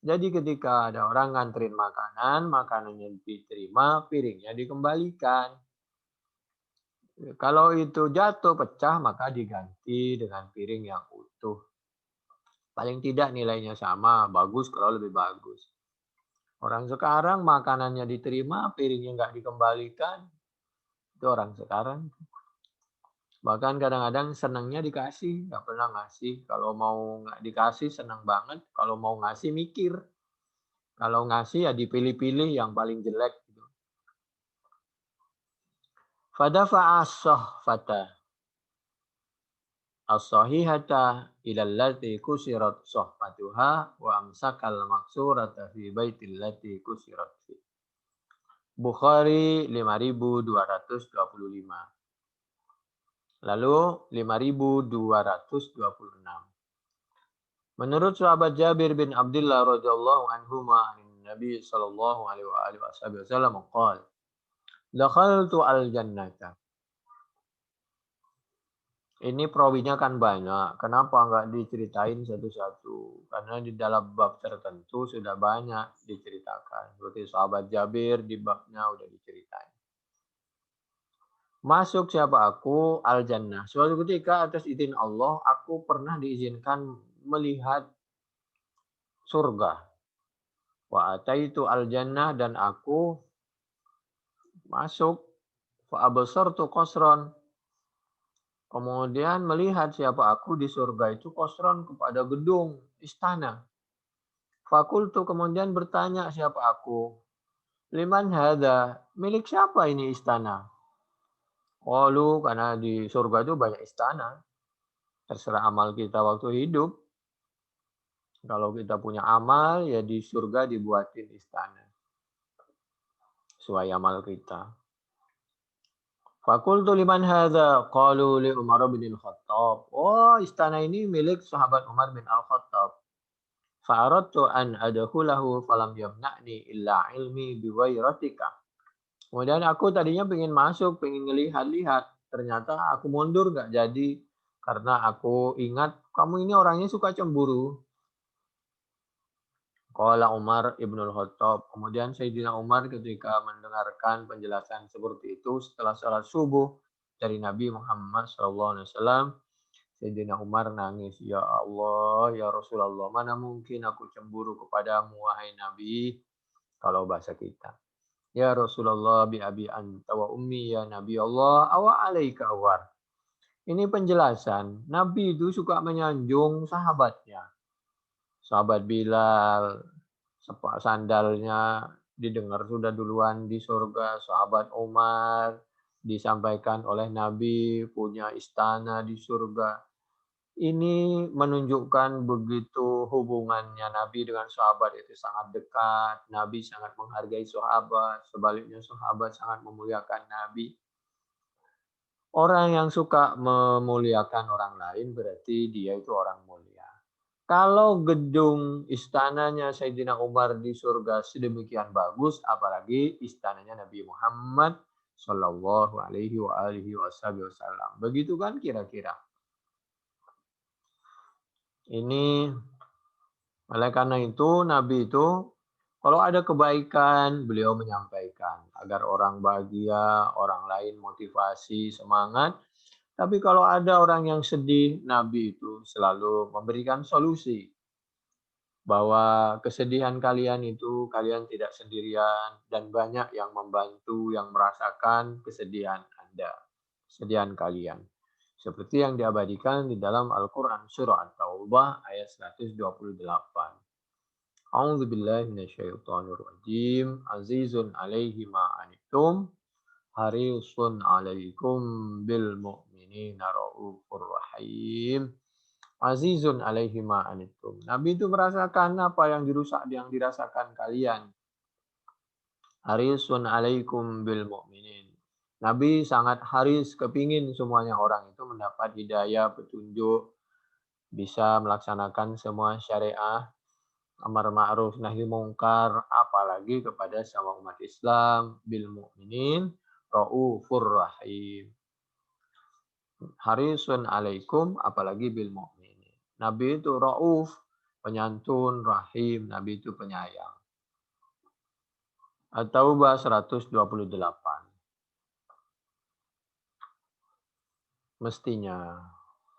Jadi ketika ada orang nganterin makanan, makanannya diterima, piringnya dikembalikan. Kalau itu jatuh, pecah, maka diganti dengan piring yang utuh. Paling tidak nilainya sama, bagus kalau lebih bagus. Orang sekarang makanannya diterima, piringnya nggak dikembalikan. Itu orang sekarang. Bahkan kadang-kadang senangnya dikasih, nggak pernah ngasih. Kalau mau nggak dikasih senang banget, kalau mau ngasih mikir. Kalau ngasih ya dipilih-pilih yang paling jelek. Gitu. Fadafa'a as-sahfata. as-sahihata ila allati kusirat sohbatuha wa amsakal maksurata fi baitil lati kusirat fi. Bukhari 5225. Lalu 5226. Menurut sahabat Jabir bin Abdullah radhiyallahu anhuma Nabi sallallahu alaihi wasallam qala dakhaltu al-jannata. Ini perawinya kan banyak. Kenapa nggak diceritain satu-satu? Karena di dalam bab tertentu sudah banyak diceritakan. Seperti sahabat Jabir di babnya udah diceritain. Masuk siapa aku al-jannah. Suatu ketika atas izin Allah aku pernah diizinkan melihat surga. Wa ataitu al-jannah dan aku masuk fa absartu qasran. Kemudian melihat siapa aku di surga itu qasran kepada gedung istana. Fakultu kemudian bertanya siapa aku. Liman hadza? Milik siapa ini istana? Qalu karena di surga itu banyak istana. Terserah amal kita waktu hidup. Kalau kita punya amal ya di surga dibuatin istana. Sesuai amal kita. Fakultu liman hadza? Qalu li Umar bin Al-Khattab. Oh, istana ini milik sahabat Umar bin Al-Khattab. Fa'aradtu an adkhulahu falam yamna'ni illa ilmi biwairatika. Kemudian aku tadinya pengen masuk, pengen ngelihat-lihat. Ternyata aku mundur nggak jadi karena aku ingat kamu ini orangnya suka cemburu. Qala Umar ibnul Khattab. Kemudian Sayyidina Umar ketika mendengarkan penjelasan seperti itu setelah salat subuh dari Nabi Muhammad SAW, Sayyidina Umar nangis. Ya Allah, ya Rasulullah, mana mungkin aku cemburu kepadamu, wahai Nabi, kalau bahasa kita. Ya Rasulullah bi abi anta wa ummi ya Nabi Allah, awa alaika awar. Ini penjelasan, Nabi itu suka menyanjung sahabatnya. Sahabat Bilal, sepak sandalnya didengar sudah duluan di surga. Sahabat Umar disampaikan oleh Nabi punya istana di surga. Ini menunjukkan begitu hubungannya Nabi dengan sahabat itu sangat dekat. Nabi sangat menghargai sahabat. Sebaliknya sahabat sangat memuliakan Nabi. Orang yang suka memuliakan orang lain berarti dia itu orang mulia. Kalau gedung istananya Sayyidina Umar di surga sedemikian bagus, apalagi istananya Nabi Muhammad Shallallahu Alaihi Wasallam. Begitu kan kira-kira. Ini oleh karena itu Nabi itu kalau ada kebaikan beliau menyampaikan agar orang bahagia, orang lain motivasi, semangat. Tapi kalau ada orang yang sedih, Nabi itu selalu memberikan solusi. Bahwa kesedihan kalian itu kalian tidak sendirian dan banyak yang membantu yang merasakan kesedihan Anda, kesedihan kalian. Seperti yang diabadikan di dalam Al-Qur'an surah At-Taubah ayat 128. A'udzu billahi minasyaitonir rajim. Azizun 'alaihi ma anittum harisun 'alaikum bil mu'minina raufur rahim. Azizun 'alaihi ma anittum. Nabi itu merasakan apa yang dirasakan kalian. Harisun 'alaikum bil mu'minin. Nabi sangat haris kepingin semuanya orang itu mendapat hidayah, petunjuk, bisa melaksanakan semua syariah, amar ma'ruf nahi mungkar, apalagi kepada sama umat Islam, bil mu'minin raufur rahim. Harisun 'alaikum apalagi bil mu'minin. Nabi itu rauf, penyantun, rahim, Nabi itu penyayang. At-Taubah 128. Mestinya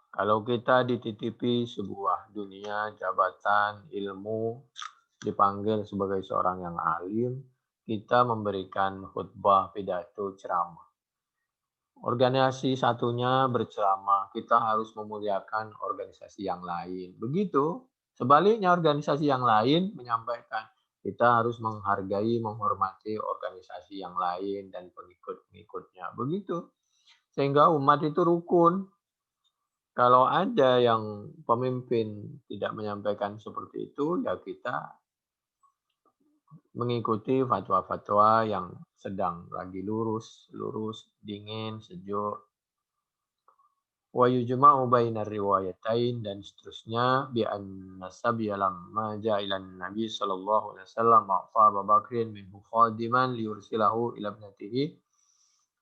kalau kita dititipi sebuah dunia, jabatan, ilmu, dipanggil sebagai seorang yang alim, kita memberikan khutbah, pidato, ceramah. Organisasi satunya berceramah, kita harus memuliakan organisasi yang lain. Begitu, sebaliknya organisasi yang lain menyampaikan, kita harus menghargai, menghormati organisasi yang lain dan pengikut-pengikutnya. Begitu. Sehingga umat itu rukun. Kalau ada yang pemimpin tidak menyampaikan seperti itu, ya kita mengikuti fatwa-fatwa yang sedang lagi lurus, dingin, sejuk. Wa yujma'u bainar riwayatain dan seterusnya bi anna sabya lamma ja'a ila Nabi sallallahu alaihi wasallam ma'fa Abu Bakrin minhu khadiman liyursilahu ila ibnatihi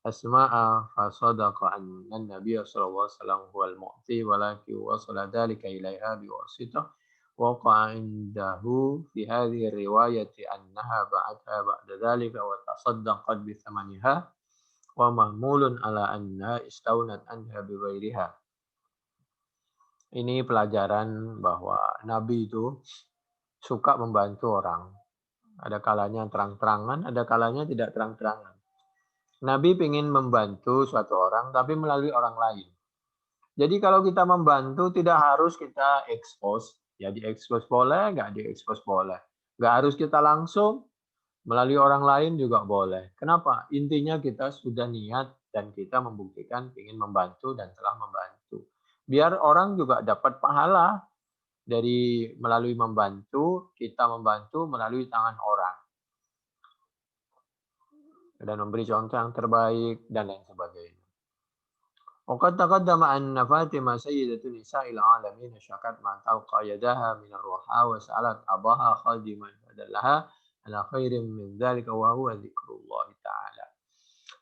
Asma'a fa sadaqa anna Nabi sallallahu alaihi wasallam huwal mu'ti walakin wasala dhalika ilaiha biwasitah waqa'a indahu fi hadhihi riwayati annaha ba'atha ba'da dhalika wa tasaddaqat bi thamaniha wa mahmulun ala anna istaunat anha bi ghairiha. Ini pelajaran bahwa Nabi itu suka membantu orang. Ada kalanya terang-terangan, ada kalanya tidak terang-terangan. Nabi ingin membantu suatu orang, tapi melalui orang lain. Jadi kalau kita membantu, tidak harus kita expose. Ya diekspos boleh, nggak diekspos boleh. Nggak harus kita langsung, melalui orang lain juga boleh. Kenapa? Intinya kita sudah niat dan kita membuktikan ingin membantu dan telah membantu. Biar orang juga dapat pahala dari melalui membantu, kita membantu melalui tangan orang. Dan memberi contoh yang terbaik dan lain sebagainya. وقد تقدم أن فاطمة سيدة نساء العالمين شكت ما تلقى يدها من الروحة وسألت أباها خادما فدلها على خير من ذلك وهو ذكر الله تعالى.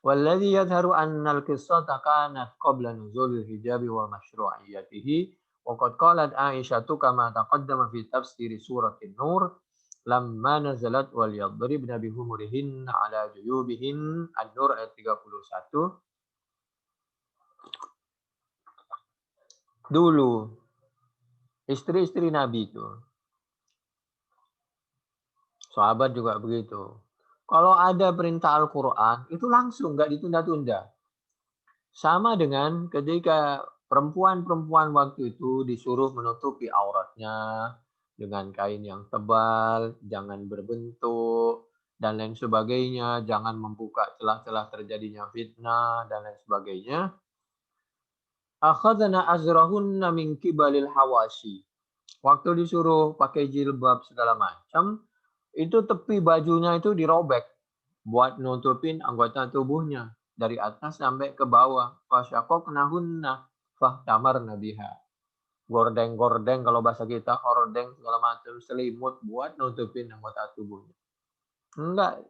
والذي يظهر أن القصة كانت قبل نزول الحجاب ومشروعيته وقد قالت عائشة كما تقدم في تفسير سورة النور لما نزلت وليضربن بخمرهن على جيوبهن النور ayat 31. Dulu istri-istri Nabi itu, sahabat juga begitu. Kalau ada perintah Al-Quran, itu langsung, nggak ditunda-tunda. Sama dengan ketika perempuan-perempuan waktu itu disuruh menutupi auratnya dengan kain yang tebal, jangan berbentuk, dan lain sebagainya, jangan membuka celah-celah terjadinya fitnah, dan lain sebagainya. Akhadna azrahunna min kibalil hawashi. Waktu disuruh pakai jilbab segala macam, itu tepi bajunya itu dirobek buat nutupin anggota tubuhnya dari atas sampai ke bawah. Fasyaqaqnahunna fahtamarna biha. Gordeng-gordeng kalau bahasa kita, hordeng segala macam, selimut buat nutupin anggota tubuhnya. Enggak.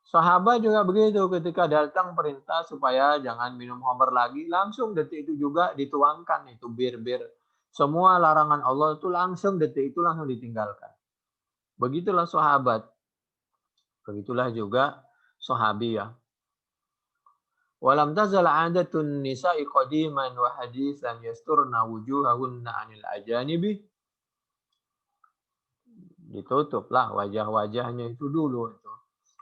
Sahabat juga begitu, ketika datang perintah supaya jangan minum khamr lagi, langsung detik itu juga dituangkan itu bir-bir. Semua larangan Allah itu langsung detik itu langsung ditinggalkan. Begitulah sahabat. Begitulah juga sahabi ya. Walam tazal 'adatun nisa'i qadiman wa haditsan yasturna wujuhahunna 'anil ajanibi. Ditutuplah wajah-wajahnya itu dulu itu.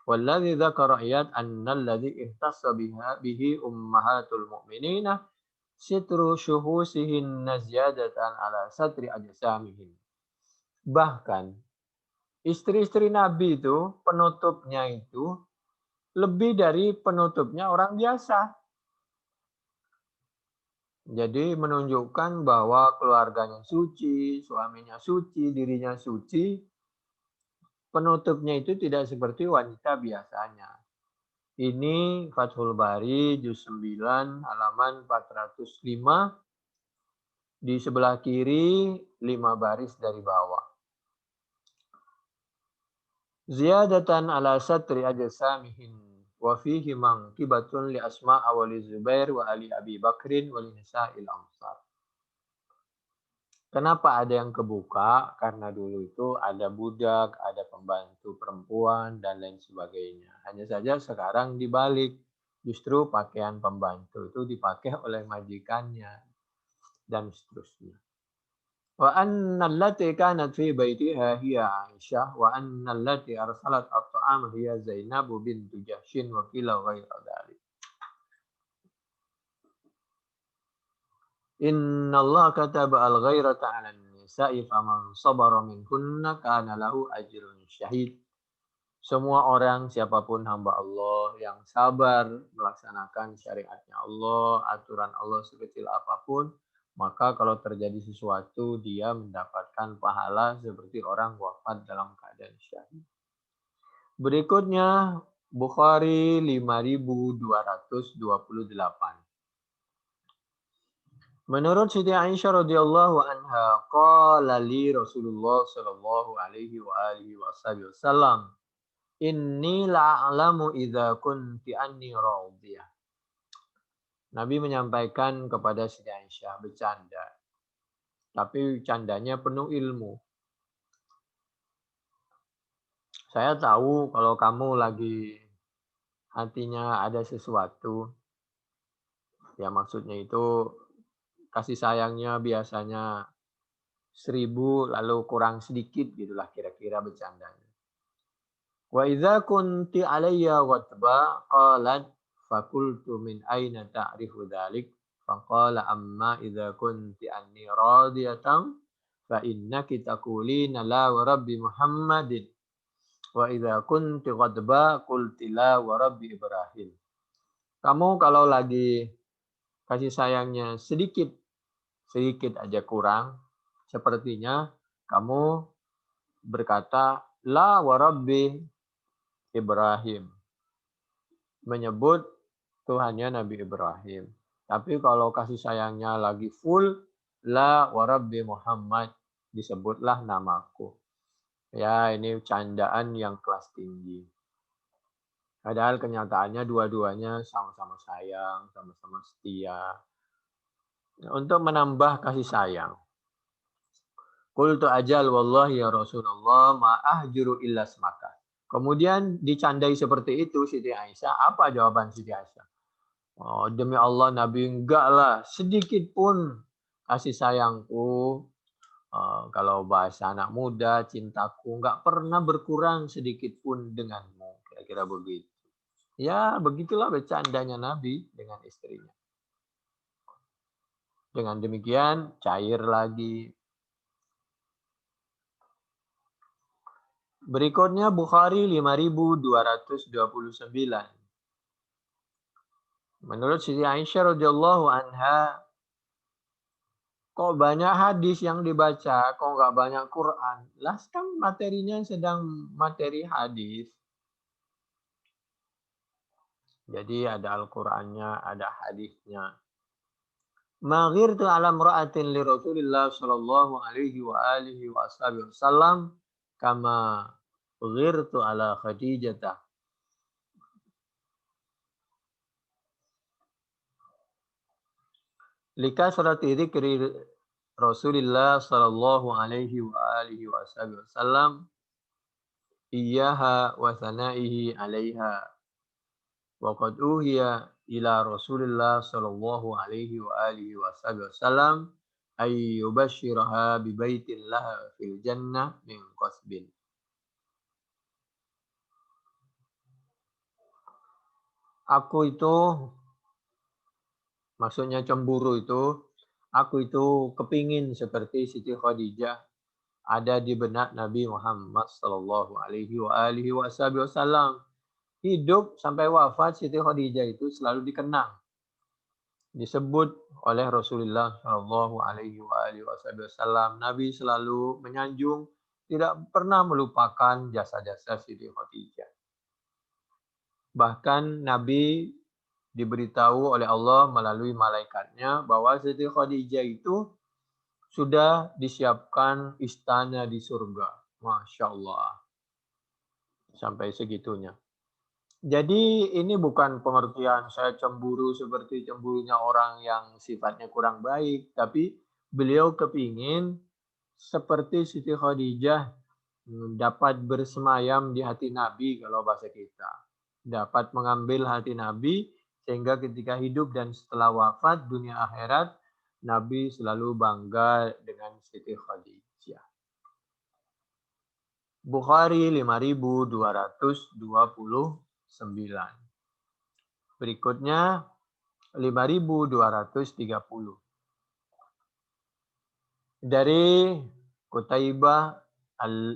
Walladzi dzakara ayat annalladzi ihtassa bihi ummahatul mu'minina sitru syuhusihinna ziyadatan ala satri ajsamihin. Bahkan istri-istri Nabi itu penutupnya itu lebih dari penutupnya orang biasa. Jadi menunjukkan bahwa keluarganya suci, suaminya suci, dirinya suci. Penutupnya itu tidak seperti wanita biasanya. Ini Fathul Bari juz 9 halaman 405. Di sebelah kiri 5 baris dari bawah. Ziyadatan ala satri ajsamihin wa fihi manqibatun li Asma' wa li Zubair wa ali Abi Bakrin wa li nisa'il ansar. Kenapa ada yang kebuka? Karena dulu itu ada budak, ada pembantu perempuan, dan lain sebagainya. Hanya saja sekarang dibalik. Justru pakaian pembantu itu dipakai oleh majikannya, dan seterusnya. Wa anna allati kanat fi baitiha hiya Aisyah wa anna allati arsalat at-ta'am hiya Zainab bintu Jahshin wa qila ghaira dzalik. Inna Allah kataba al-ghairata 'ala an-nisa'i faman sabara minkunna kana lahu ajrun syahid. Semua orang siapapun hamba Allah yang sabar melaksanakan syariatnya Allah, aturan Allah sekecil apapun, maka kalau terjadi sesuatu dia mendapatkan pahala seperti orang wafat dalam keadaan syahid. Berikutnya Bukhari 5228. Menurut Siti Aisyah radhiyallahu anha, qala li Rasulullah sallallahu alaihi wa alihi wasallam, inni la'alamu idza kunti anni radiyah. Nabi menyampaikan kepada Siti Aisyah bercanda, tapi candanya penuh ilmu. Saya tahu kalau kamu lagi hatinya ada sesuatu, ya maksudnya itu kasih sayangnya biasanya 1000 lalu kurang sedikit gitulah kira-kira bercandanya. Wa idza kunti alayya ghadba qalat fakultu min aina ta'rifu dzalik faqala amma idza kunti anni radiyatan fa innaki taqulina la wa rabbi Muhammadin wa idza kunti ghadba qulti la wa rabbi Ibrahim. Kamu kalau lagi kasih sayangnya sedikit aja kurang, sepertinya kamu berkata la wa rabbi Ibrahim, menyebut Tuhannya Nabi Ibrahim. Tapi kalau kasih sayangnya lagi full, la wa rabbi Muhammad, disebutlah namaku. Ya, ini candaan yang kelas tinggi. Padahal kenyataannya dua-duanya sama-sama sayang, sama-sama setia. Untuk menambah kasih sayang. Qultu ajal wallahi ya Rasulullah ma ahjuru illa smaka. Kemudian dicandai seperti itu Siti Aisyah. Apa jawaban Siti Aisyah? Oh, demi Allah Nabi, enggak lah, sedikit pun kasih sayangku. Kalau bahasa anak muda, cintaku enggak pernah berkurang sedikit pun denganmu. Kira-kira begitu. Ya, begitulah bercandanya Nabi dengan istrinya. Dengan demikian, cair lagi. Berikutnya Bukhari 5229. Menurut Siti Aisyah radhiyallahu anha, kok banyak hadis yang dibaca, kok nggak banyak Quran? Lah kan materinya sedang materi hadis. Jadi ada Al-Qur'annya, ada hadisnya. Ma ghirtu ala imra'atin li Rasulillah sallallahu alaihi wa alihi wasallam kama ghirtu ala Khadijah. Likasrati dzikri Rasulillah sallallahu alaihi wa alihi wasallam iyyaha wa sanaihi 'alaiha. Wa qad uhiya ila Rasulillah sallallahu alaihi wa alihi wasallam ay yubashshiraha bi baitin laha fil jannah min qasbin. Aku itu, maksudnya cemburu itu, aku itu kepingin seperti Siti Khadijah ada di benak Nabi Muhammad sallallahu alaihi wa alihi wasallam. Hidup sampai wafat Siti Khadijah itu selalu dikenang, disebut oleh Rasulullah sallallahu alaihi wa alihi wasallam. Nabi selalu menyanjung, tidak pernah melupakan jasa-jasa Siti Khadijah. Bahkan Nabi diberitahu oleh Allah melalui malaikatnya bahwa Siti Khadijah itu sudah disiapkan istana di surga. Masya Allah. Sampai segitunya. Jadi ini bukan pengertian saya cemburu seperti cemburunya orang yang sifatnya kurang baik. Tapi beliau kepingin seperti Siti Khadijah dapat bersemayam di hati Nabi kalau bahasa kita. Dapat mengambil hati Nabi sehingga ketika hidup dan setelah wafat dunia akhirat Nabi selalu bangga dengan Siti Khadijah. Bukhari 5229. Berikutnya 5230. Dari Qutaibah,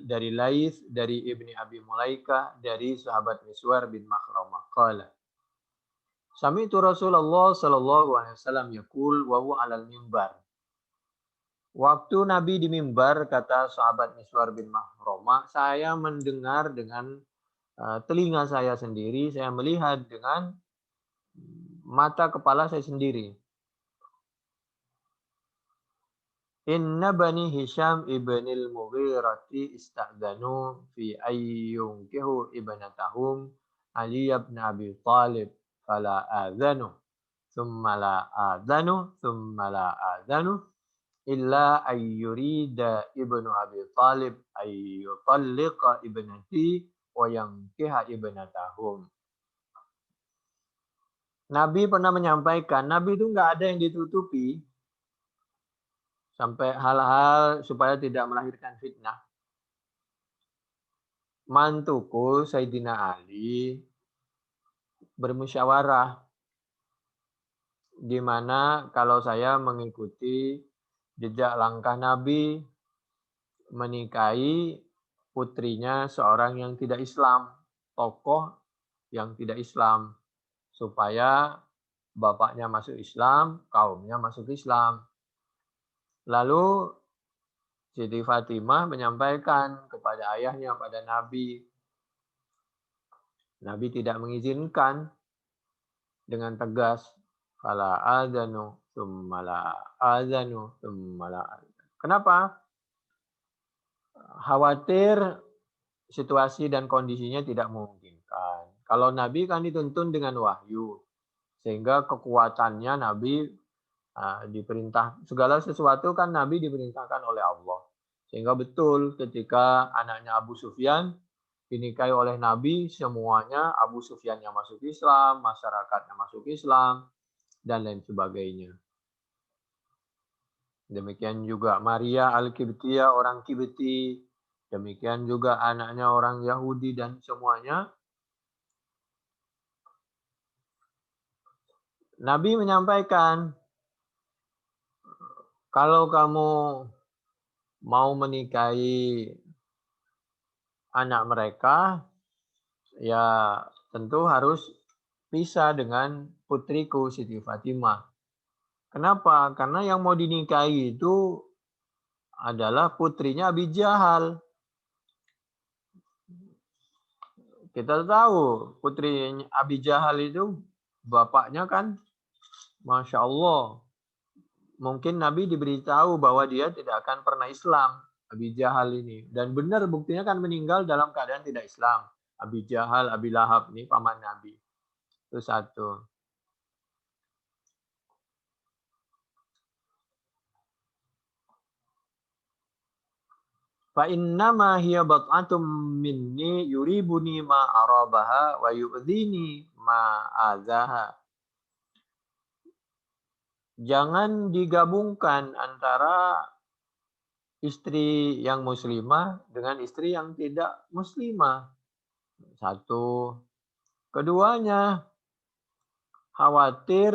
dari Laits, dari Ibni Abi Mulaikah, dari sahabat Miswar bin Makhramah qala Sami'tu Rasulullah sallallahu alaihi wasallam yaqul wa huwa 'alal mimbar. Waktu Nabi di mimbar, kata sahabat Miswar bin Mahromah, saya mendengar dengan telinga saya sendiri, saya melihat dengan mata kepala saya sendiri. Inna bani Hisham ibnil Mughirati ista'dhanu fi ayyunkihu ibnatahum Ali ibn Abi Talib fala adhanu thumma la adhanu thumma la adhanu illa ayyurida ibnu Abi Talib ayyutalliqa ibnati wa yankiha ibnatahum. Nabi pernah menyampaikan, Nabi itu nggak ada yang ditutupi sampai hal-hal supaya tidak melahirkan fitnah. Mantuku Sayyidina Ali bermusyawarah, di mana kalau saya mengikuti jejak langkah Nabi menikahi putrinya seorang yang tidak Islam, tokoh yang tidak Islam, supaya bapaknya masuk Islam, kaumnya masuk Islam. Lalu Siti Fatimah menyampaikan kepada ayahnya, pada Nabi. Nabi tidak mengizinkan dengan tegas. Fala adzanu tsumma la adzanu tsumma la adzanu. Kenapa? Khawatir situasi dan kondisinya tidak memungkinkan. Kalau Nabi kan dituntun dengan wahyu, sehingga kekuatannya Nabi diperintah, segala sesuatu kan Nabi diperintahkan oleh Allah. Sehingga betul ketika anaknya Abu Sufyan dinikahi oleh Nabi, semuanya Abu Sufyannya masuk Islam, masyarakatnya masuk Islam, dan lain sebagainya. Demikian juga Maria Al-Qibtiyah, orang Qibti. Demikian juga anaknya orang Yahudi dan semuanya. Nabi menyampaikan, kalau kamu mau menikahi anak mereka, ya tentu harus pisah dengan putriku Siti Fatimah. Kenapa? Karena yang mau dinikahi itu adalah putrinya Abi Jahal. Kita tahu putri Abi Jahal itu bapaknya kan, Masya Allah. Mungkin Nabi diberitahu bahwa dia tidak akan pernah Islam, Abi Jahal ini. Dan benar buktinya kan meninggal dalam keadaan tidak Islam. Abi Jahal, Abi Lahab ini paman Nabi. Itu satu. Fa innama hiya bat'atum minni yuribuni ma arabaha wa yu'dhini ma azaha. Jangan digabungkan antara istri yang muslimah dengan istri yang tidak muslimah. Satu. Keduanya, khawatir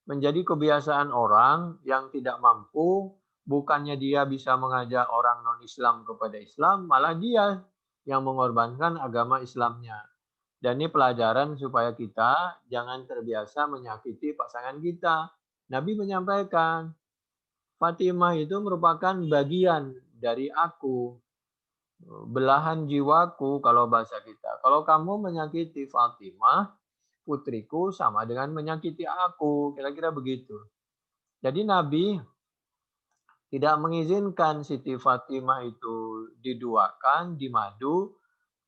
menjadi kebiasaan orang yang tidak mampu, bukannya dia bisa mengajak orang non-Islam kepada Islam, malah dia yang mengorbankan agama Islamnya. Dan ini pelajaran supaya kita jangan terbiasa menyakiti pasangan kita. Nabi menyampaikan, Fatimah itu merupakan bagian dari aku, belahan jiwaku kalau bahasa kita. Kalau kamu menyakiti Fatimah, putriku, sama dengan menyakiti aku. Kira-kira begitu. Jadi Nabi tidak mengizinkan Siti Fatimah itu diduakan, dimadu,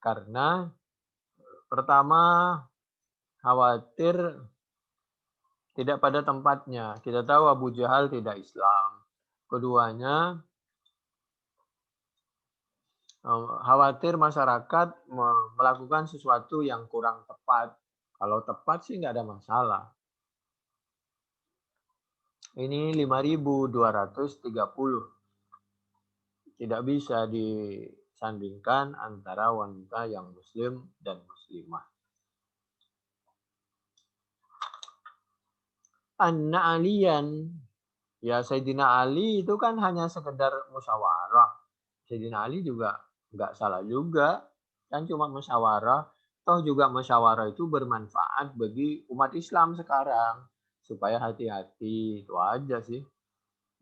karena pertama khawatir tidak pada tempatnya. Kita tahu Abu Jahal tidak Islam. Keduanya, khawatir masyarakat melakukan sesuatu yang kurang tepat. Kalau tepat sih nggak ada masalah. Ini 5.230. Tidak bisa disandingkan antara wanita yang muslim dan muslimah. Anna Aliyan, ya Sayyidina Ali itu kan hanya sekedar musyawarah. Sayyidina Ali juga nggak salah juga, kan cuma musyawarah. Toh juga musyawarah itu bermanfaat bagi umat Islam sekarang. Supaya hati-hati, itu aja sih.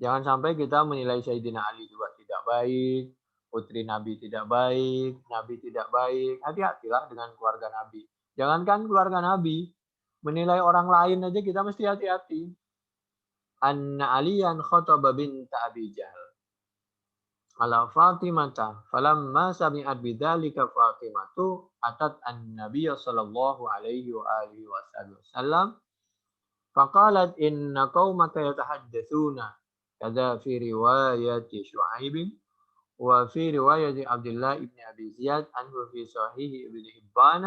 Jangan sampai kita menilai Sayyidina Ali juga tidak baik, putri Nabi tidak baik, Nabi tidak baik. Hati-hatilah dengan keluarga Nabi. Jangankan keluarga Nabi, menilai orang lain aja kita mesti hati-hati. Anna Aliyan khataba binta Abi Jahal ala Fatimata falamma sami'at bidzalika Fatimatu atat an-nabiy sallallahu alaihi wa alihi wasallam faqalat inna qaumaka yatahaddatsuna kadza fi riwayati Syu'aib wa fi riwayati Abdullah ibn Abi Ziyad anhu fi sahih Ibnu Hibban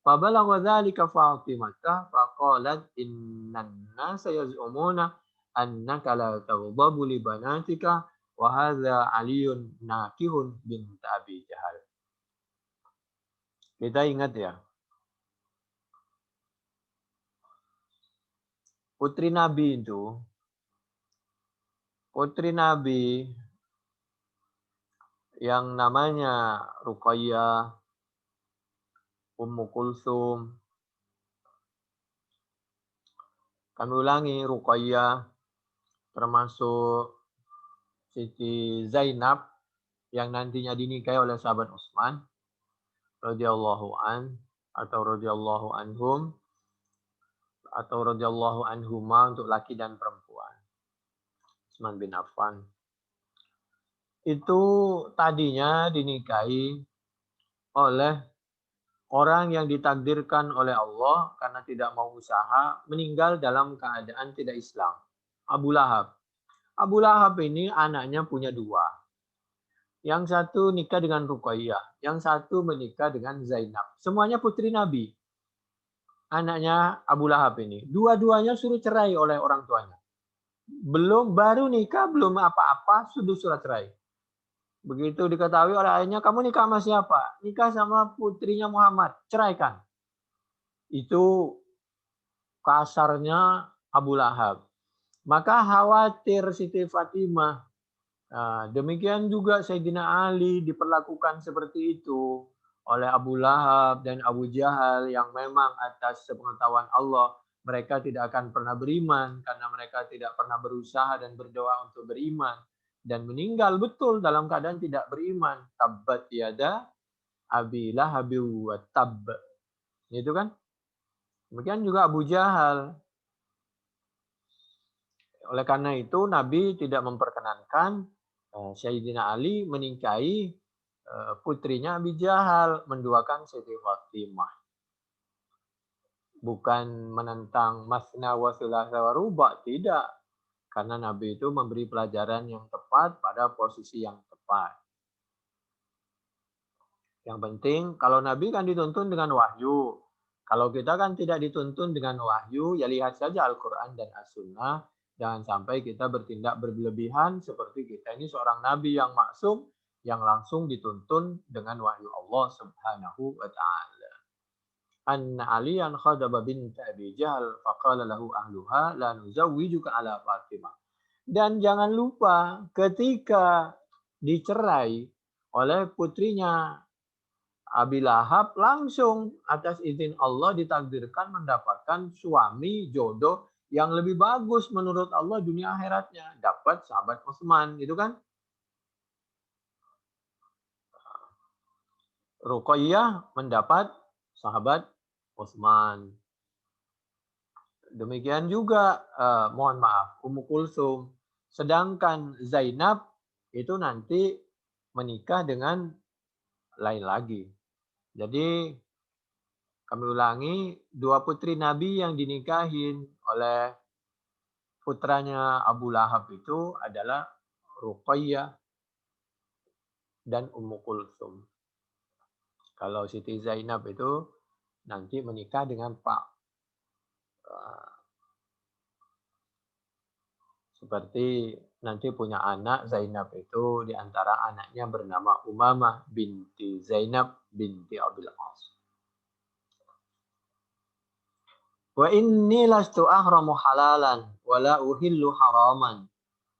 fabalagha dzalika Fatimata faqalat innan nasa yaz'umuna annaka la taghdabu li banatika wa hadza Aliyun nakihun bint Abi Jahal. Kita ingat ya, putri Nabi itu, putri Nabi yang namanya Ruqayyah, Ummu Kulsum. Kami ulangi, Ruqayyah termasuk Siti Zainab yang nantinya dinikahi oleh sahabat Utsman radhiyallahu an atau radhiyallahu anhum atau radhiyallahu anhuma untuk laki dan perempuan. Utsman bin Affan. Itu tadinya dinikahi oleh orang yang ditakdirkan oleh Allah karena tidak mau usaha meninggal dalam keadaan tidak Islam. Abu Lahab. Abu Lahab ini anaknya punya dua. Yang satu nikah dengan Ruqayyah, yang satu menikah dengan Zainab. Semuanya putri Nabi. Anaknya Abu Lahab ini. Dua-duanya suruh cerai oleh orang tuanya. Baru nikah, belum apa-apa, sudah surat cerai. Begitu diketahui oleh ayahnya, kamu nikah sama siapa? Nikah sama putrinya Muhammad, ceraikan. Itu kasarnya Abu Lahab. Maka khawatir Siti Fatimah. Nah, demikian juga Sayyidina Ali diperlakukan seperti itu oleh Abu Lahab dan Abu Jahal yang memang atas sepengetahuan Allah mereka tidak akan pernah beriman karena mereka tidak pernah berusaha dan berdoa untuk beriman dan meninggal betul dalam keadaan tidak beriman. Tabbat yada Abi Lahab wa tabb. Itu kan? Demikian juga Abu Jahal. Oleh karena itu Nabi tidak memperkenankan Sayyidina Ali menikahi putrinya Abi Jahal, menduakan Siti Fatimah. Bukan menentang masna wa thulatha wa ruba', tidak. Karena Nabi itu memberi pelajaran yang tepat pada posisi yang tepat. Yang penting kalau Nabi kan dituntun dengan wahyu. Kalau kita kan tidak dituntun dengan wahyu, ya lihat saja Al-Quran dan As-Sunnah. Jangan sampai kita bertindak berlebihan seperti kita ini seorang nabi yang maksum yang langsung dituntun dengan wahyu Allah Subhanahu wa taala. Anna Aliyan khadaba bint Abi Jahal faqala lahu ahluha la nuzawwijuka ala Fatimah. Dan jangan lupa ketika dicerai oleh putrinya Abi Lahab langsung atas izin Allah ditakdirkan mendapatkan suami jodoh yang lebih bagus menurut Allah dunia akhiratnya. Dapat sahabat Utsman, gitu kan? Ruqayyah mendapat sahabat Utsman. Demikian juga, mohon maaf, Ummu Kulsum. Sedangkan Zainab itu nanti menikah dengan lain lagi. Jadi kami ulangi, dua putri Nabi yang dinikahin oleh putranya Abu Lahab itu adalah Ruqayyah dan Ummu Kulsum. Kalau Siti Zainab itu nanti menikah dengan seperti nanti punya anak Zainab itu di antara anaknya bernama Umamah binti Zainab binti Abil As. Wa inni lastu ahramu halalan wa la uhillu haraman.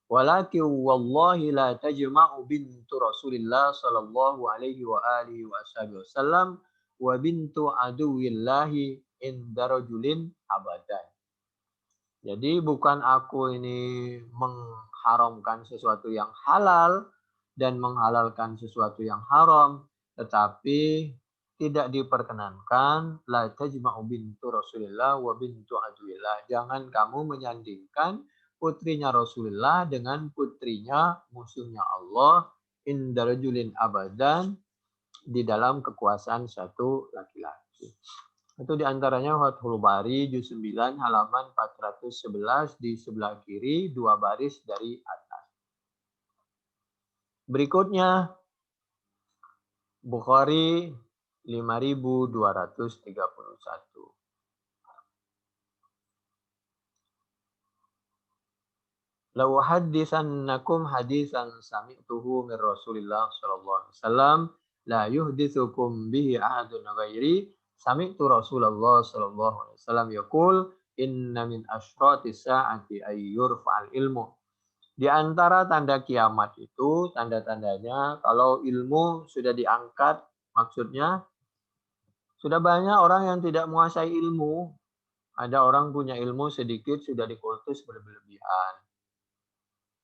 Walakin wallahi la tajma'u bintu Rasulillah sallallahu alaihi wa alihi wasallam wa bintu aduwillahi inda rajulin abadan. Jadi bukan aku ini mengharamkan sesuatu yang halal dan menghalalkan sesuatu yang haram, tetapi tidak diperkenankan la tajma'u bintu Rasulillah wa bintu aduillah. Jangan kamu menyandingkan putrinya Rasulullah dengan putrinya musuhnya Allah indarajulin abadan di dalam kekuasaan satu laki-laki. Itu diantaranya Fathul Bari juz 9 halaman 411 di sebelah kiri 2 baris dari atas. Berikutnya Bukhari 5231. La uhadditsannakum hadisan sami'tuhu min Rasulillah sallallahu alaihi wasallam la yuhditsukum bihi ahadun ghairi sami'tu Rasulullah sallallahu alaihi wasallam yaqul inna min asyratis sa'ati ay yurfa'al ilmu. Di antara tanda kiamat itu tanda-tandanya kalau ilmu sudah diangkat, maksudnya sudah banyak orang yang tidak menguasai ilmu. Ada orang punya ilmu sedikit sudah dikultus berlebihan.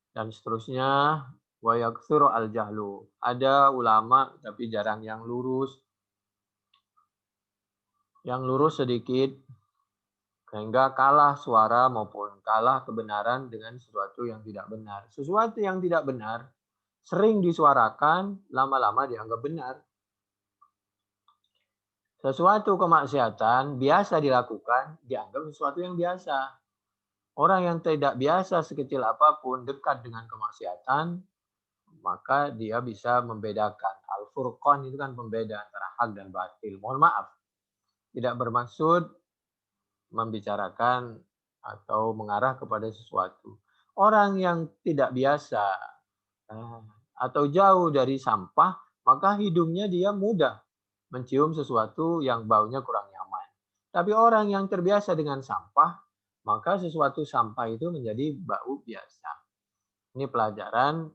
Dan seterusnya wa yaktsuru al jahlu. Ada ulama tapi jarang yang lurus. Yang lurus sedikit sehingga kalah suara maupun kalah kebenaran dengan sesuatu yang tidak benar. Sesuatu yang tidak benar sering disuarakan, lama-lama dianggap benar. Sesuatu kemaksiatan biasa dilakukan, dianggap sesuatu yang biasa. Orang yang tidak biasa sekecil apapun dekat dengan kemaksiatan, maka dia bisa membedakan. Al-Furqan itu kan pembeda antara hak dan batil. Mohon maaf, tidak bermaksud membicarakan atau mengarah kepada sesuatu. Orang yang tidak biasa atau jauh dari sampah, maka hidungnya dia mudah mencium sesuatu yang baunya kurang nyaman. Tapi orang yang terbiasa dengan sampah, maka sesuatu sampah itu menjadi bau biasa. Ini pelajaran.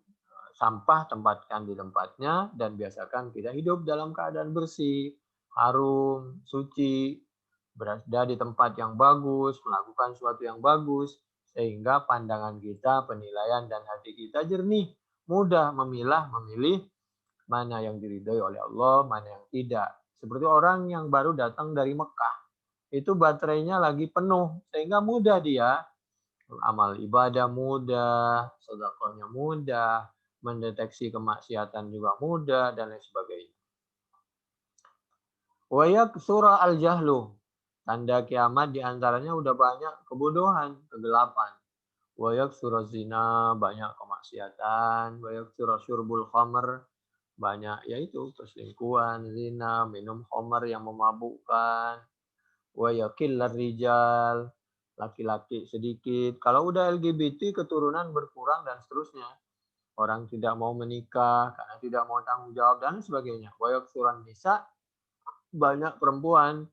Sampah tempatkan di tempatnya dan biasakan kita hidup dalam keadaan bersih, harum, suci, berada di tempat yang bagus, melakukan sesuatu yang bagus, sehingga pandangan kita, penilaian dan hati kita jernih, mudah memilih mana yang diridhoi oleh Allah, mana yang tidak. Seperti orang yang baru datang dari Mekah, itu baterainya lagi penuh, sehingga mudah dia amal ibadah mudah, sedekahnya mudah, mendeteksi kemaksiatan juga mudah, dan lain sebagainya. Wa yaktsura al-jahlu. Tanda kiamat diantaranya udah banyak kebodohan, kegelapan. Wa yaktsura zina, banyak kemaksiatan. Wa yaktsura syurbul khamr, banyak yaitu perselingkuhan, zina, minum khamr yang memabukkan. Wa yakillar rijal, laki-laki sedikit. Kalau udah LGBT keturunan berkurang dan seterusnya. Orang tidak mau menikah karena tidak mau tanggung jawab dan sebagainya. Wa yaksuran nisa, banyak perempuan.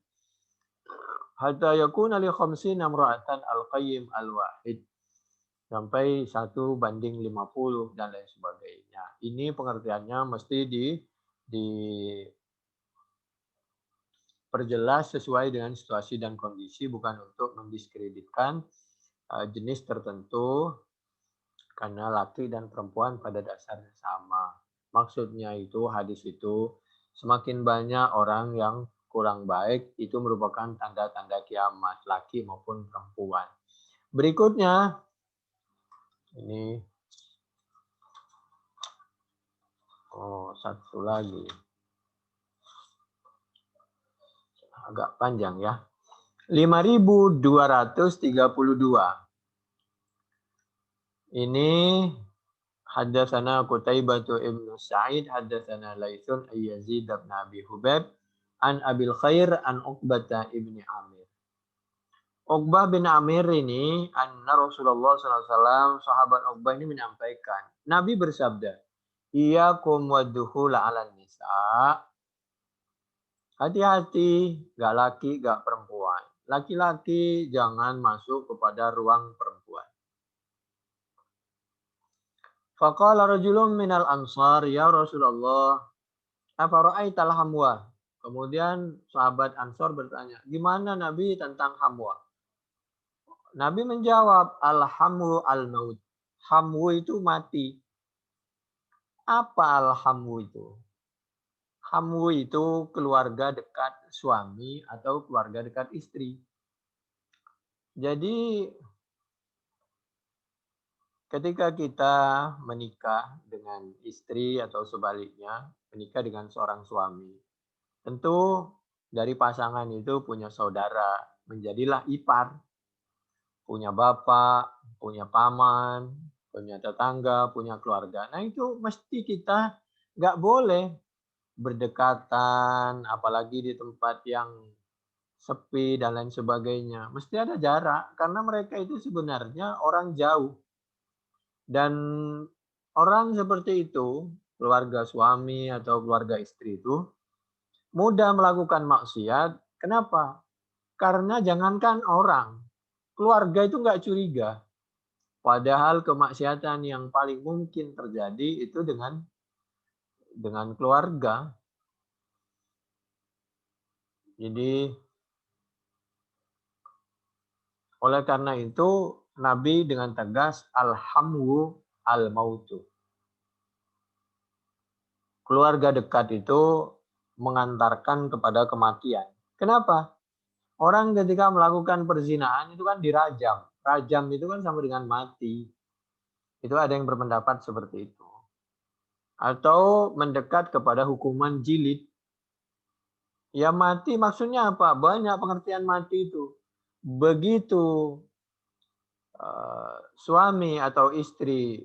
Hatta yakuna li khamsina imra'atan al-qayyim al-wahid. Sampai 1:50 dan lain sebagainya. Ini pengertiannya mesti diperjelas sesuai dengan situasi dan kondisi, bukan untuk mendiskreditkan jenis tertentu. Karena laki dan perempuan pada dasarnya sama. Maksudnya itu, hadis itu, semakin banyak orang yang kurang baik, itu merupakan tanda-tanda kiamat, laki maupun perempuan. Berikutnya, ini, satu lagi. Agak panjang ya. 5232. Ini haddatsana Qutaibah ibnu Sa'id haddatsana Laitsun Yazid bin Abi Hubaib an Abil Khair an Uqbah ibni Amir. Uqbah bin Amir ini anna Rasulullah SAW, sahabat Uqbah ini menyampaikan, Nabi bersabda, iyyakum waddukhula 'alan nisa. Hati-hati, gak laki, gak perempuan. Laki-laki jangan masuk kepada ruang perempuan. Faqala rajulun minal ansar, ya Rasulullah, afara'aital hamwa? Kemudian sahabat Ansor bertanya, gimana Nabi tentang hamwa? Nabi menjawab, alhamu al-maut. Hamu itu mati. Apa alhamu itu? Hamu itu keluarga dekat suami atau keluarga dekat istri. Jadi ketika kita menikah dengan istri atau sebaliknya, menikah dengan seorang suami, tentu dari pasangan itu punya saudara, menjadilah ipar, punya bapak, punya paman, punya tetangga, punya keluarga. Nah itu mesti kita nggak boleh berdekatan, apalagi di tempat yang sepi dan lain sebagainya. Mesti ada jarak, karena mereka itu sebenarnya orang jauh. Dan orang seperti itu, keluarga suami atau keluarga istri itu, mudah melakukan maksiat. Kenapa? Karena jangankan orang, keluarga itu nggak curiga. Padahal kemaksiatan yang paling mungkin terjadi itu dengan keluarga. Jadi oleh karena itu Nabi dengan tegas alhamu al-mautu. Keluarga dekat itu mengantarkan kepada kematian. Kenapa? Orang ketika melakukan perzinahan itu kan dirajam. Rajam itu kan sama dengan mati. Itu ada yang berpendapat seperti itu. Atau mendekat kepada hukuman jilid. Ya mati maksudnya apa? Banyak pengertian mati itu. Begitu suami atau istri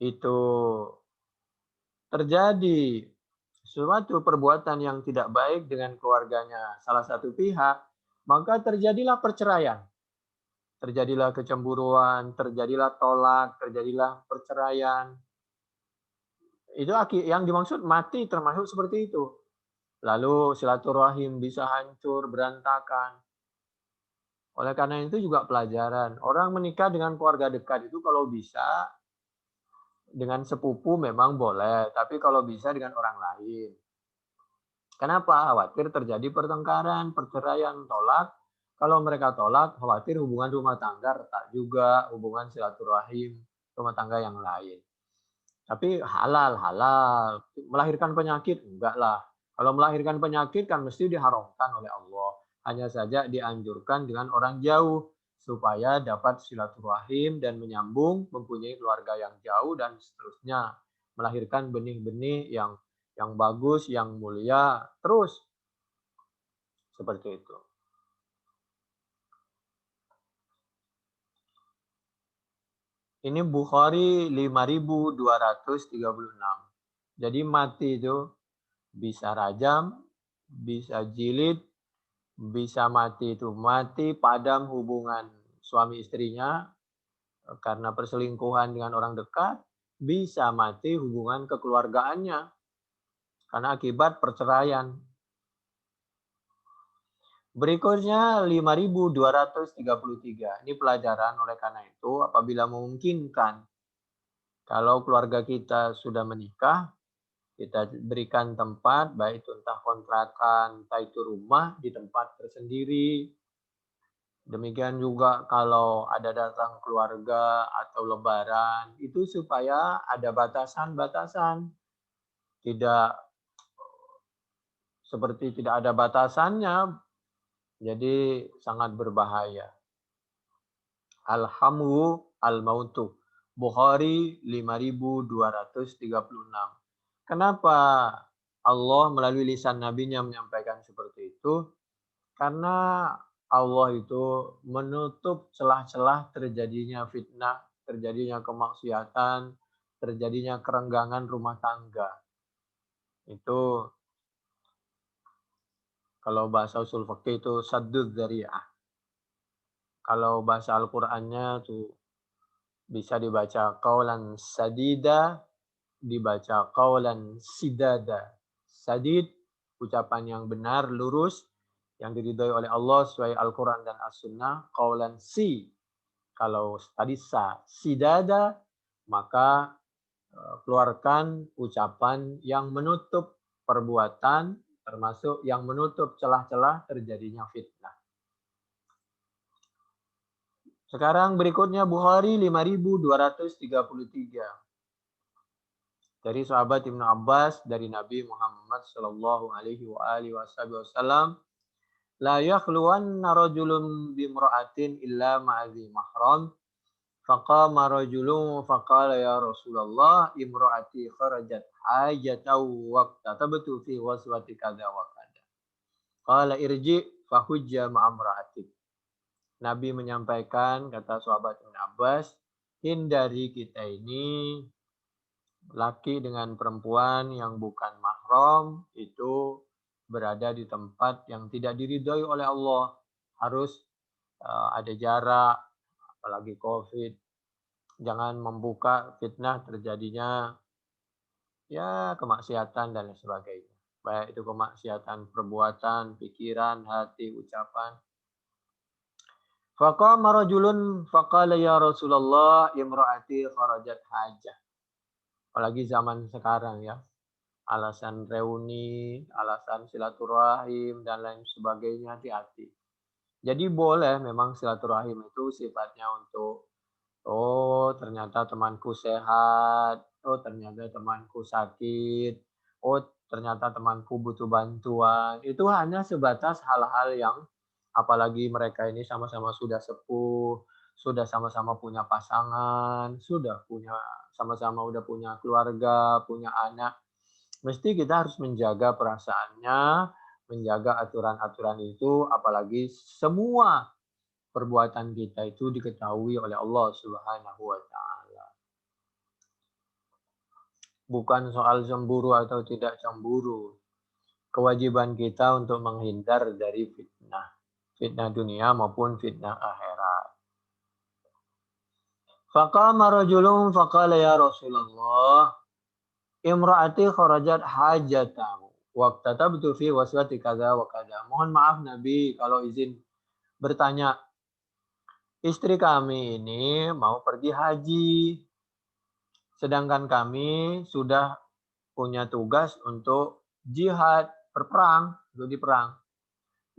itu terjadi suatu perbuatan yang tidak baik dengan keluarganya salah satu pihak, maka terjadilah perceraian. Terjadilah kecemburuan, terjadilah tolak, terjadilah perceraian. Itu yang dimaksud mati termasuk seperti itu. Lalu silaturahim bisa hancur, berantakan. Oleh karena itu juga pelajaran. Orang menikah dengan keluarga dekat itu kalau bisa dengan sepupu memang boleh, tapi kalau bisa dengan orang lain. Kenapa? Khawatir terjadi pertengkaran, perceraian, tolak. Kalau mereka tolak, khawatir hubungan rumah tangga retak juga, hubungan silaturahim rumah tangga yang lain. Tapi halal, halal. Melahirkan penyakit, enggak lah. Kalau melahirkan penyakit kan mesti diharamkan oleh Allah. Hanya saja dianjurkan dengan orang jauh supaya dapat silaturahim dan menyambung, mempunyai keluarga yang jauh dan seterusnya. Melahirkan benih-benih yang bagus, yang mulia, terus seperti itu. Ini Bukhari 5236. Jadi mati itu bisa rajam, bisa jilid, bisa mati itu mati padam hubungan suami istrinya karena perselingkuhan dengan orang dekat, bisa mati hubungan kekeluargaannya karena akibat perceraian. Berikutnya 5233. Ini pelajaran oleh karena itu apabila memungkinkan kalau keluarga kita sudah menikah, kita berikan tempat, baik itu entah kontrakan, entah itu rumah di tempat tersendiri. Demikian juga kalau ada datang keluarga atau lebaran, itu supaya ada batasan-batasan. Tidak seperti tidak ada batasannya, jadi sangat berbahaya. Alhamu al-mautu. Bukhari 5236. Kenapa Allah melalui lisan nabinya menyampaikan seperti itu? Karena Allah itu menutup celah-celah terjadinya fitnah, terjadinya kemaksiatan, terjadinya kerenggangan rumah tangga. Itu kalau bahasa usul fikih itu saddud dzari'ah. Kalau bahasa Al-Qur'annya tuh bisa dibaca qaulan sadida, dibaca qaulan sidada. Sadid, ucapan yang benar, lurus, yang diridhoi oleh Allah sesuai Al-Quran dan As-Sunnah. Qaulan si, kalau tadi sa, sidada, maka keluarkan ucapan yang menutup perbuatan, termasuk yang menutup celah-celah terjadinya fitnah. Sekarang berikutnya Bukhari 5233. Dari sahabat Ibnu Abbas dari Nabi Muhammad sallallahu alaihi wasallam, la yakhluwanna rajulun bimra'atin illa ma'adhi mahram. Faqama rajulun faqala ya Rasulullah imra'ati kharajat hajatau waqtatabtu fi waswati kadza wa kadza. Qala irji fahujja ma'amra'atik. Nabi menyampaikan, kata sahabat Ibnu Abbas, hindari kita ini laki dengan perempuan yang bukan mahram itu berada di tempat yang tidak diridhoi oleh Allah. Harus ada jarak, apalagi COVID. Jangan membuka fitnah terjadinya ya kemaksiatan dan lain sebagainya. Baik itu kemaksiatan perbuatan, pikiran, hati, ucapan. Faqama rajulun faqala ya Rasulullah imra'ati kharajat hajah. Apalagi zaman sekarang ya. Alasan reuni, alasan silaturahim, dan lain sebagainya, hati-hati. Jadi boleh memang silaturahim itu sifatnya untuk, oh ternyata temanku sehat, oh ternyata temanku sakit, oh ternyata temanku butuh bantuan. Itu hanya sebatas hal-hal yang apalagi mereka ini sama-sama sudah sepuh, sudah sama-sama punya pasangan, sudah punya sama-sama udah punya keluarga, punya anak. Mesti kita harus menjaga perasaannya, menjaga aturan-aturan itu, apalagi semua perbuatan kita itu diketahui oleh Allah Subhanahu wa taala. Bukan soal cemburu atau tidak cemburu. Kewajiban kita untuk menghindar dari fitnah. Fitnah dunia maupun fitnah akhirat. Faqama rajulun faqala ya Rasulullah imra'ati kharajat hajatahu waqtatabtu fi waswati kadza wa kadza. Mohon maaf Nabi kalau izin bertanya. Istri kami ini mau pergi haji. Sedangkan kami sudah punya tugas untuk jihad, berperang, untuk di perang.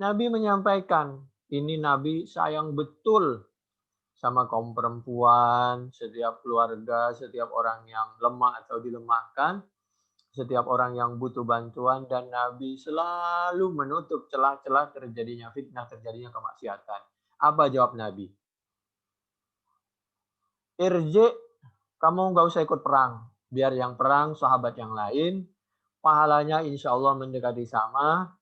Nabi menyampaikan, ini Nabi sayang betul sama kaum perempuan, setiap keluarga, setiap orang yang lemah atau dilemahkan, setiap orang yang butuh bantuan, dan Nabi selalu menutup celah-celah terjadinya fitnah, terjadinya kemaksiatan. Apa jawab Nabi? Irji, kamu nggak usah ikut perang. Biar yang perang sahabat yang lain, pahalanya insya Allah mendekati sama.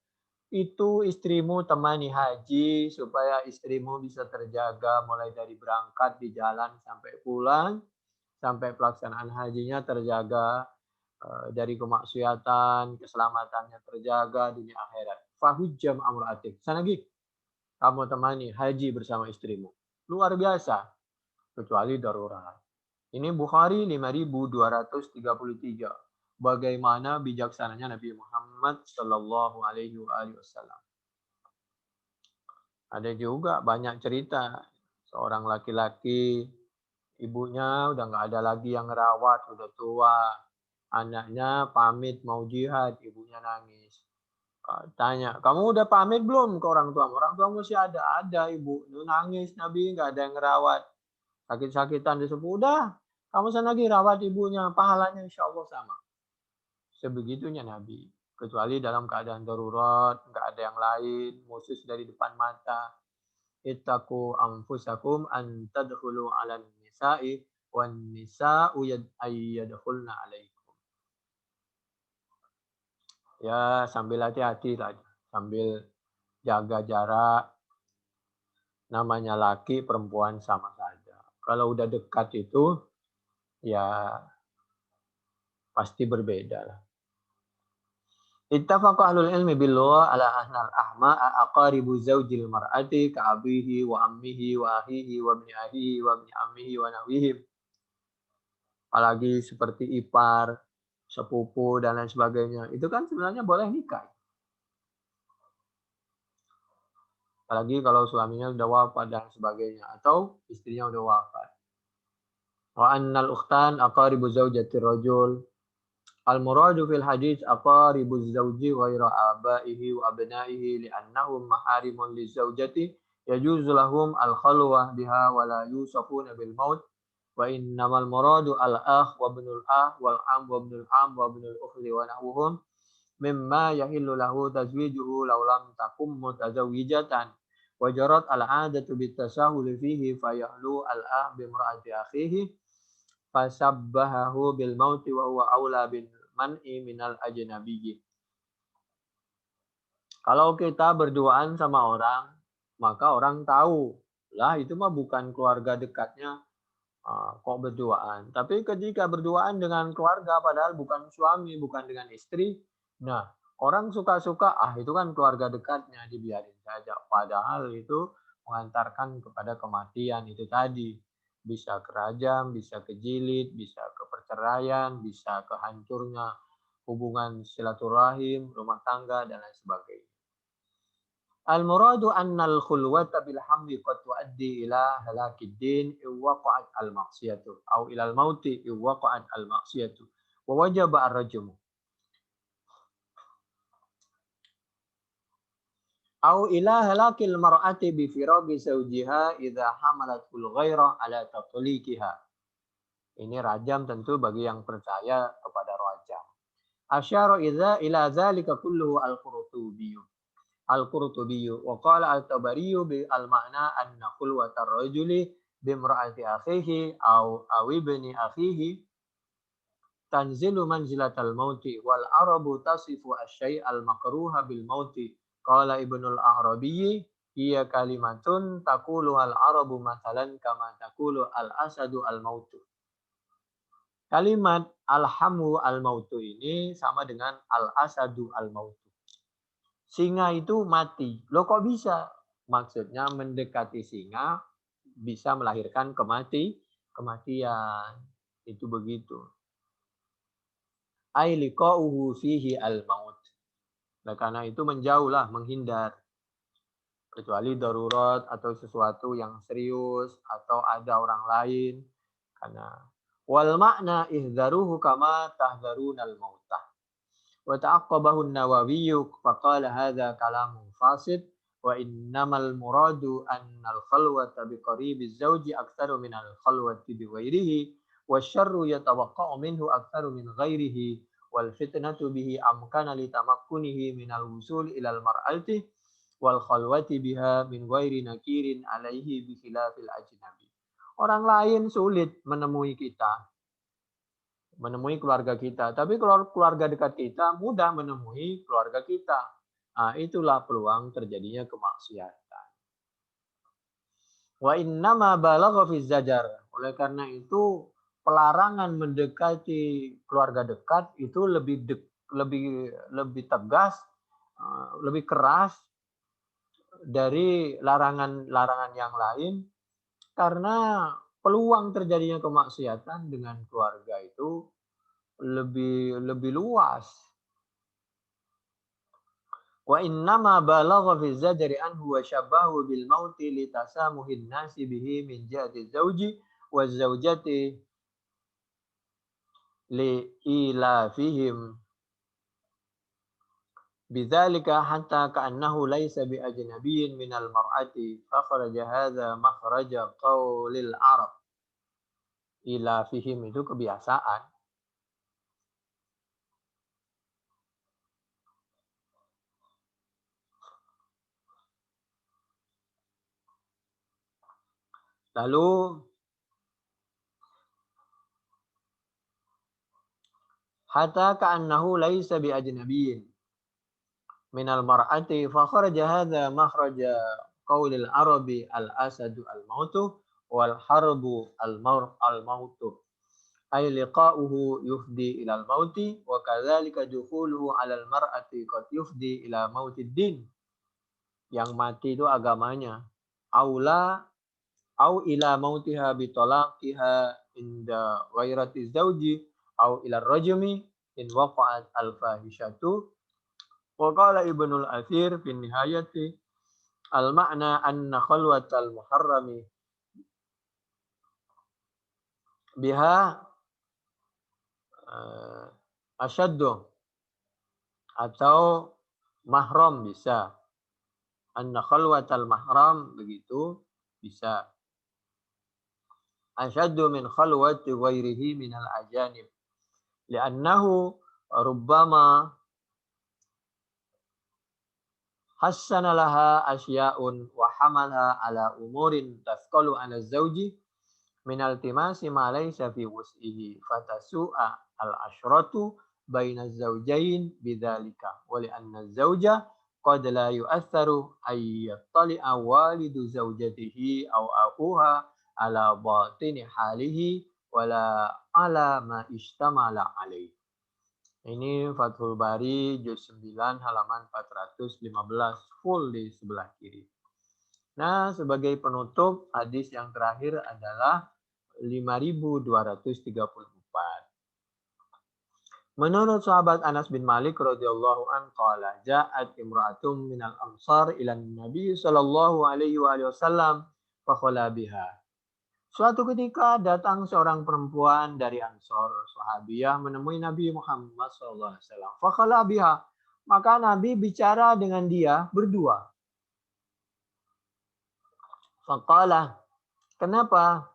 Itu istrimu temani haji supaya istrimu bisa terjaga mulai dari berangkat di jalan sampai pulang, sampai pelaksanaan hajinya terjaga dari kemaksiatan, keselamatannya terjaga dunia akhirat. Fahujjam amra'atik. Sana lagi, kamu temani haji bersama istrimu. Luar biasa, kecuali darurat. Ini Bukhari 5233. Bagaimana bijaksananya Nabi Muhammad Sallallahu Alaihi Wasallam. Ada juga banyak cerita seorang laki-laki, ibunya udah nggak ada lagi yang ngerawat, udah tua, anaknya pamit mau jihad, ibunya nangis. Tanya, kamu udah pamit belum ke orang tua? Orang tua masih ada ibu, nangis Nabi nggak ada yang ngerawat, sakit-sakitan disebut udah, kamu sana lagi rawat ibunya, pahalanya insya Allah sama. Sebegitunya Nabi. Kecuali dalam keadaan darurat, nggak ada yang lain, musuh dari depan mata. Ittaqu anfusakum an tadkhulu 'alan nisa'i wan nisa'u yadkhulna 'alaikum. Ya, sambil hati-hati tadi, sambil jaga jarak. Namanya laki, perempuan sama saja. Kalau udah dekat itu, ya pasti berbeda lah. Ittafaqa ahlul ilmi billah ala ahnal ahma aqaribu zawjil mar'ati ka abihi wa ammihi wa ahihi wa ibni ahihi wa ibni ammihi wa nawihim. Apalagi seperti ipar, sepupu dan lain sebagainya. Itu kan sebenarnya boleh nikah. Apalagi kalau suaminya sudah wafat dan sebagainya atau istrinya sudah wafat. Wa annal ukhtan aqaribu zawjatir rajul. Al-muradu fil hadits aqaribu zawji ghaira abaihi wa abnaihi li'annahum maharimun lizaujati yajuzu lahum al-khalwah biha wa la yusafuna bil maut wa innamal muradu al-akh wa ibnul akh wal am wa ibnul am wa ibnul ukhti wa nahwuhum mimma yahillu lahu tazwijuhu law lam takum mutazawwijatan wa jarat al-'adatu bitasahul fihi fayahlu al-akh bi imra'ati akhihi fasabbahahu bil mauti wa huwa aula bil man'i minal ajnabiyyi. Kalau kita berduaan sama orang, maka orang tahu, lah itu mah bukan keluarga dekatnya, kok berduaan. Tapi ketika berduaan dengan keluarga, padahal bukan suami, bukan dengan istri, nah orang suka-suka, itu kan keluarga dekatnya, dibiarin saja. Padahal itu mengantarkan kepada kematian itu tadi. Bisa ke rajam, bisa ke jilid, bisa ke perceraian, bisa ke hancurnya hubungan silaturahim, rumah tangga, dan lain sebagainya. Al-muradu anna al-khulwata bil hamdi qad tuaddi ila halakid din iwaqa'at al-ma'siyatu au ila al-mauti iwaqa'at al-ma'siyatu wa wajaba ar-rajmu au ila halakil mar'ati bi firagi zawjiha idza hamalat kul ghaira ala tatliqiha. Ini rajam tentu bagi yang percaya kepada rajam. Asyara idza ila zalika kulluhu al-Qurtubi wa qala al-Tabari bi al-ma'na anna khulwatar rajuli bi imra'ati akhihi aw ibni akhihi tanzilu manzilatal mauti wal arabu tasifu asy-syai' al-makruha bil mauti. Qala Ibnul Arabi hiya kalimatun taqulu al-arabu mathalan kama taqulu al-asadu al-mautu. Kalimat al-hamu al-mautu ini sama dengan al-asadu al-mautu. Singa itu mati. Loh kok bisa? Maksudnya mendekati singa bisa melahirkan kematian. Itu begitu. Ai liqa'uhu fihi al-maut. Nah, karena itu menjauhlah, menghindar. Kecuali darurat atau sesuatu yang serius atau ada orang lain. Karena wal makna ihdaruhu kama tahdarunal mautah. Wa ta'aqqabahu an-Nawawi faqala hadza kalamun fasid wa innamal muradu annal khalwata bi qaribiz zawji aktsaru minal khalwati bi ghairihi wasyarru yatawaqqa'u minhu aktsaru min ghairihi wal fitnatu bihi amkana li tamakkunihi minal wusul ilal mar'ati wal khalwati biha min ghairi nakirin alaihi bi khilafil ajnabi. Orang lain sulit menemui kita, menemui keluarga kita. Tapi keluarga dekat kita mudah menemui keluarga kita. Nah, itulah peluang terjadinya kemaksiatan. Wa innama balagha fi zajar. Oleh karena itu pelarangan mendekati keluarga dekat itu lebih tegas, lebih keras dari larangan-larangan yang lain karena peluang terjadinya kemaksiatan dengan keluarga itu lebih luas. Wa innama balagha fi zajri anhu wa shabahu bil mauti li tasamuhin nasi bihi min jihati zawji wa zawjati li ilafihim bidzalika hatta ka'annahu laysa bi ajnabiyyin minal mar'ati fa kharaja hadza makhraja qaulil arab. Ilafihim itu kebiasaan. Lalu hatta ka'annahu laysa bi ajnabiyyin minal mar'ati fa kharaja hadza makhraja qaulil arabi al-asadu al-mautu wal harbu al-mautu ay liqa'uhu yufdi ila al-mauti wa kadzalika dukhuluhu 'ala al-mar'ati qad yufdi ila mautid din. Yang mati itu agamanya. Aula au ila mautiha bi talaqiha inda ghairati zawji au ila rajmi in waqa'at al-fahishatu. Wa qala Ibnul Athir fi nihayati al-ma'na anna khalwatal muharrami biha asyaddu atau mahram bisa anna khalwatal mahram begitu bisa asyaddu min khalwati ghairihi minal ajanib li'annahu rubbama hassana laha asya'un wa hamalha ala umurin tasqalu ala zawji minal timasi ma laysa fi wus'ihi fatasu'a al ashratu baina zawjain bidzalika wa li anna zawja qad la yu'atharu ay yattali'a walidu zawjatihi aw akuha ala batini halihi wala ala ma ishtamala alaih. Ini Fathul Bari juz 9 halaman 415 full di sebelah kiri. Nah, sebagai penutup hadis yang terakhir adalah 5234. Menurut sahabat Anas bin Malik radhiyallahu an qala ja'at imra'atum minal ansar ila Nabi sallallahu alaihi wasallam fa khala biha. Suatu ketika datang seorang perempuan dari Ansor, sahabiah menemui Nabi Muhammad SAW. Fakhala biha. Maka Nabi bicara dengan dia berdua. Faqala. Kenapa?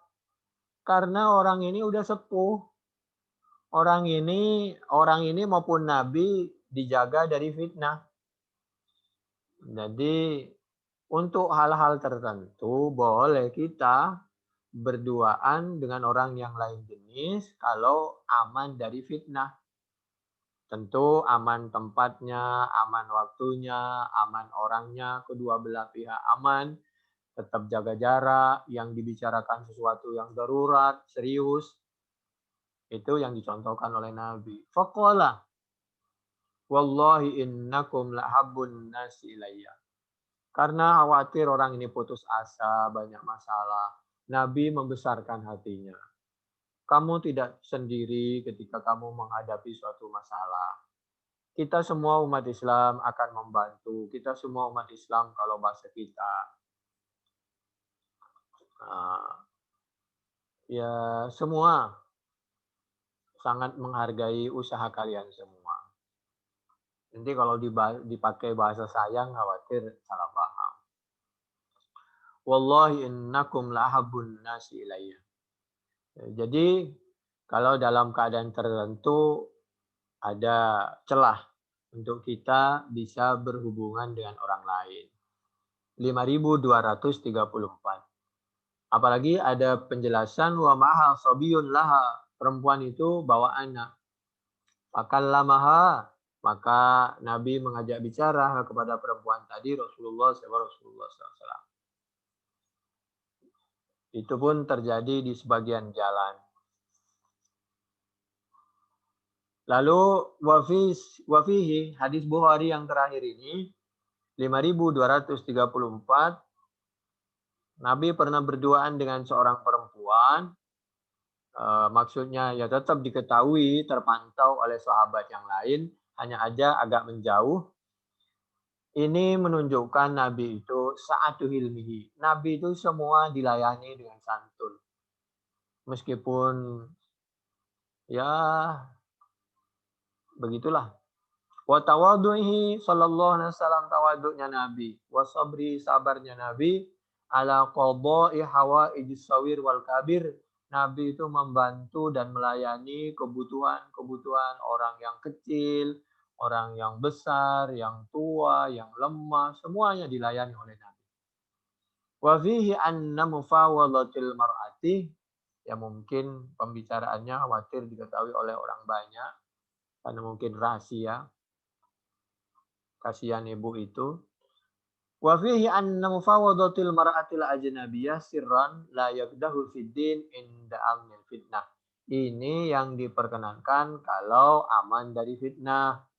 Karena orang ini udah sepuh. Orang ini maupun Nabi dijaga dari fitnah. Jadi untuk hal-hal tertentu boleh kita berduaan dengan orang yang lain jenis kalau aman dari fitnah. Tentu aman tempatnya, aman waktunya, aman orangnya, kedua belah pihak aman, tetap jaga jarak, yang dibicarakan sesuatu yang darurat, serius. Itu yang dicontohkan oleh Nabi. Faqala wallahi innakum lahabbun nasi ilayya. Karena khawatir orang ini putus asa, banyak masalah. Nabi membesarkan hatinya. Kamu tidak sendiri ketika kamu menghadapi suatu masalah. Kita semua umat Islam akan membantu. Kita semua umat Islam kalau bahasa kita. Ya semua sangat menghargai usaha kalian semua. Nanti kalau dipakai bahasa sayang khawatir salah paham. Wallahi innakum lahabbun nasi ilayya. Jadi kalau dalam keadaan tertentu ada celah untuk kita bisa berhubungan dengan orang lain. 5234. Apalagi ada penjelasan wa maha sabiyun laha. Perempuan itu bawa anak. Fakallamaha. Maka Nabi mengajak bicara kepada perempuan tadi Rasulullah SAW. Itu pun terjadi di sebagian jalan. Lalu wafihi hadis Bukhari yang terakhir ini 5234. Nabi pernah berduaan dengan seorang perempuan. Maksudnya ya tetap diketahui terpantau oleh sahabat yang lain, hanya aja agak menjauh. Ini menunjukkan Nabi itu sa'atu hilmihi. Nabi itu semua dilayani dengan santun. Meskipun ya begitulah. Wa tawadduhi sallallahu alaihi wasallam, tawaduknya Nabi. Wa sabri, sabarnya Nabi. Ala qada'i hawaijis sawir wal kabir. Nabi itu membantu dan melayani kebutuhan-kebutuhan orang yang kecil, orang yang besar, yang tua, yang lemah, semuanya dilayani oleh Nabi. Wa fihi anna mufawadatil mar'ati, ya mungkin pembicaraannya khawatir diketahui oleh orang banyak karena mungkin rahasia. Kasihan ibu itu. Wa fihi anna mufawadatil mar'atil ajnabiyyah sirran la yaqdahu fid din inda amnil fitnah. Ini yang diperkenankan kalau aman dari fitnah.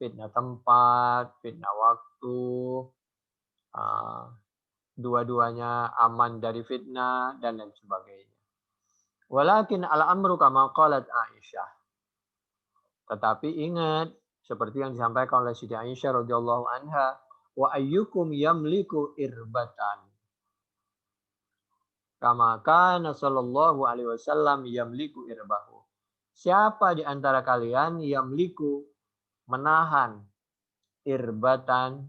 Fitnah tempat, fitnah waktu. Dua-duanya aman dari fitnah dan lain sebagainya. Walakin al-amru kama qalat Aisyah. Tetapi ingat seperti yang disampaikan oleh Siti Aisyah radhiyallahu anha, wa ayyukum yamliku irbatan kama kana sallallahu alaihi wasallam yamliku irbahu. Siapa di antara kalian yamliku menahan irbatan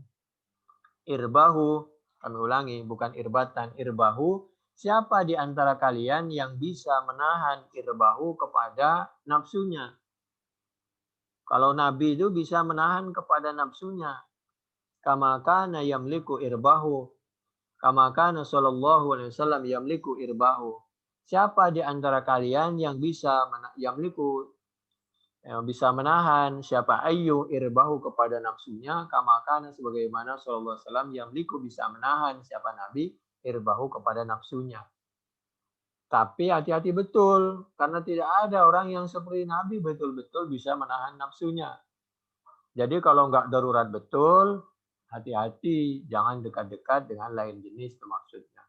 Irbahu, kami ulangi, bukan irbatan, irbahu. Siapa di antara kalian yang bisa menahan irbahu kepada nafsunya? Kalau Nabi itu bisa menahan kepada nafsunya. Kama kana yamliku irbahu. Kama kana sallallahu alaihi wasallam yamliku irbahu. Siapa di antara kalian yang bisa yamliku, yang bisa menahan, siapa ayu irbahu kepada nafsunya, kama kana sebagaimana sallallahu alaihi wasallam yamliku bisa menahan, siapa Nabi irbahu kepada nafsunya. Tapi hati-hati betul, karena tidak ada orang yang seperti Nabi betul-betul bisa menahan nafsunya. Jadi kalau nggak darurat betul, hati-hati, jangan dekat-dekat dengan lain jenis maksudnya.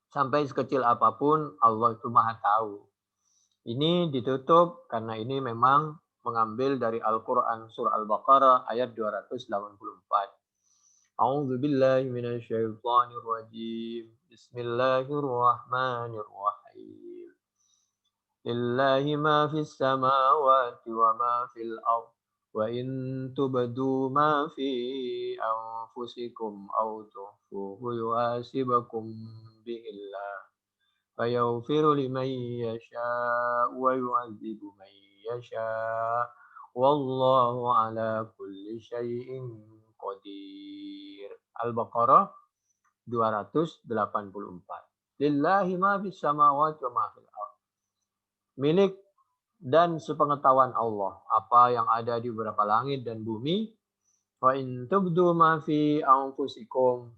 Sampai sekecil apapun, Allah itu maha tahu. Ini ditutup karena ini memang mengambil dari Al-Quran surah Al-Baqarah ayat 284. A'udzu billahi minasyaitonir rajim. Bismillahirrahmanirrahim. Lillahi ma fis samawati wa ma fil ardh. Wa in tubdu ma fi anfusikum aw tukhfuhu yuhasibukum bihillah. Fayaghfiru liman yasha' wa yu'adzibu man yasha'. Wallahu ala kulli syai'in qadir. Al-Baqarah 284. Lillahi ma fis samawati wa ma fil ardh. Milik dan sepengetahuan Allah apa yang ada di beberapa langit dan bumi. Wa in tubdu ma fi anfusikum,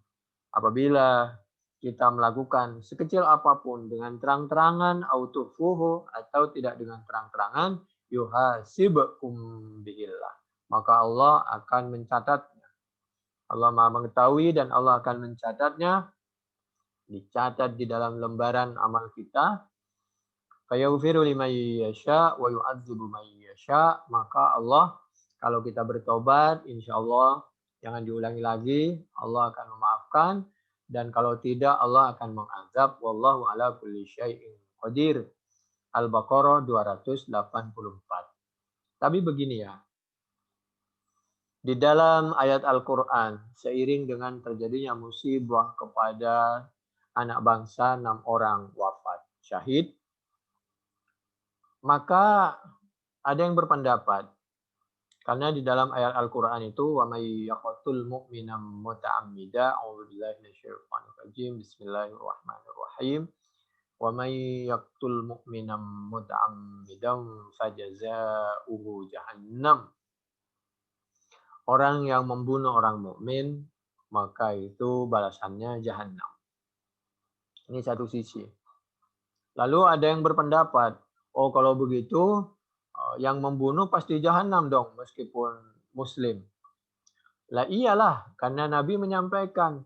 apabila kita melakukan sekecil apapun dengan terang-terangan autufuhu atau tidak dengan terang-terangan, yuhasibukum bihillah, maka Allah akan mencatatnya. Allah Maha mengetahui dan Allah akan mencatatnya, dicatat di dalam lembaran amal kita. Fayaghfiru liman yasha wa yu'adzibu man yasha, maka Allah kalau kita bertobat insya Allah jangan diulangi lagi, Allah akan memaafkan, dan kalau tidak Allah akan mengazab. Wallahu ala kulli syai'in qadir. Al-Baqarah 284. Tapi begini ya, di dalam ayat Al-Quran, seiring dengan terjadinya musibah kepada anak bangsa, 6 orang wafat syahid, maka ada yang berpendapat, karena di dalam ayat Al-Quran itu, wa may yaqtul mu'mina muta'ammida, a'udzubillahi minasyaitonir rajim, bismillahirrahmanirrahim, wa may yaqtul mu'mina muta'ammidan fajaza'uhu jahannam. Orang yang membunuh orang mukmin, maka itu balasannya jahannam. Ini satu sisi. Lalu ada yang berpendapat, oh kalau begitu yang membunuh pasti jahanam dong meskipun muslim. Lah iyalah, karena Nabi menyampaikan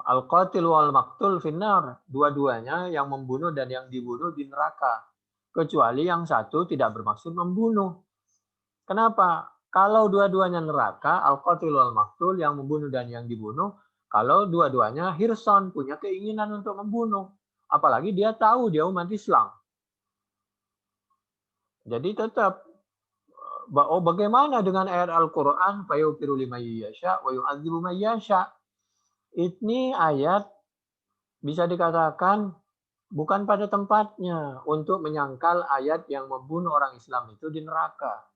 al-qatil wal maqtul finnar, dua-duanya yang membunuh dan yang dibunuh di neraka. Kecuali yang satu tidak bermaksud membunuh. Kenapa? Kalau dua-duanya neraka, al-qatil wal maqtul, yang membunuh dan yang dibunuh, kalau dua-duanya hirson, punya keinginan untuk membunuh. Apalagi dia tahu dia umat Islam. Jadi tetap, oh bagaimana dengan ayat Al-Quran, fayaghfiru liman yasha wa yu'adzibu man yasha. Ini ayat bisa dikatakan bukan pada tempatnya untuk menyangkal ayat yang membunuh orang Islam itu di neraka.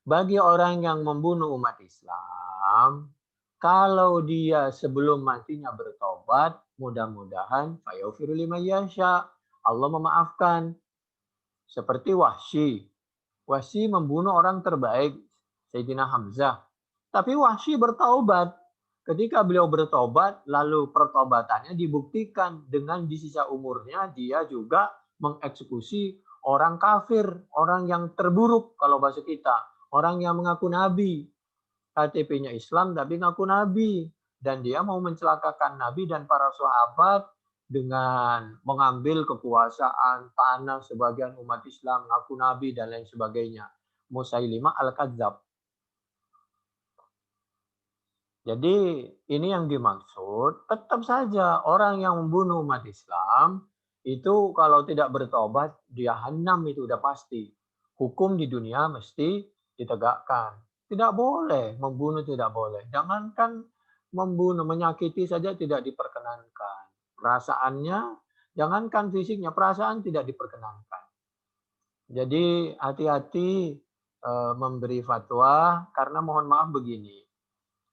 Bagi orang yang membunuh umat Islam, kalau dia sebelum matinya bertobat, mudah-mudahan fayaghfiru liman yasha, Allah memaafkan. Seperti Wahsy. Wahsy membunuh orang terbaik, Sayyidina Hamzah. Tapi Wahsy bertaubat. Ketika beliau bertobat, lalu pertobatannya dibuktikan dengan di sisa umurnya dia juga mengeksekusi orang kafir, orang yang terburuk kalau bahasa kita. Orang yang mengaku Nabi. KTP-nya Islam tapi ngaku Nabi. Dan dia mau mencelakakan Nabi dan para sahabat dengan mengambil kekuasaan, tanah sebagian umat Islam, ngaku Nabi dan lain sebagainya. Musailimah al-Kadzab. Jadi ini yang dimaksud, tetap saja orang yang membunuh umat Islam itu kalau tidak bertobat, jahanam itu udah pasti. Hukum di dunia mesti ditegakkan. Tidak boleh, membunuh tidak boleh. Jangankan membunuh, menyakiti saja tidak diperkenankan. Perasaannya, jangankan fisiknya, perasaan tidak diperkenankan. Jadi hati-hati memberi fatwa karena mohon maaf begini,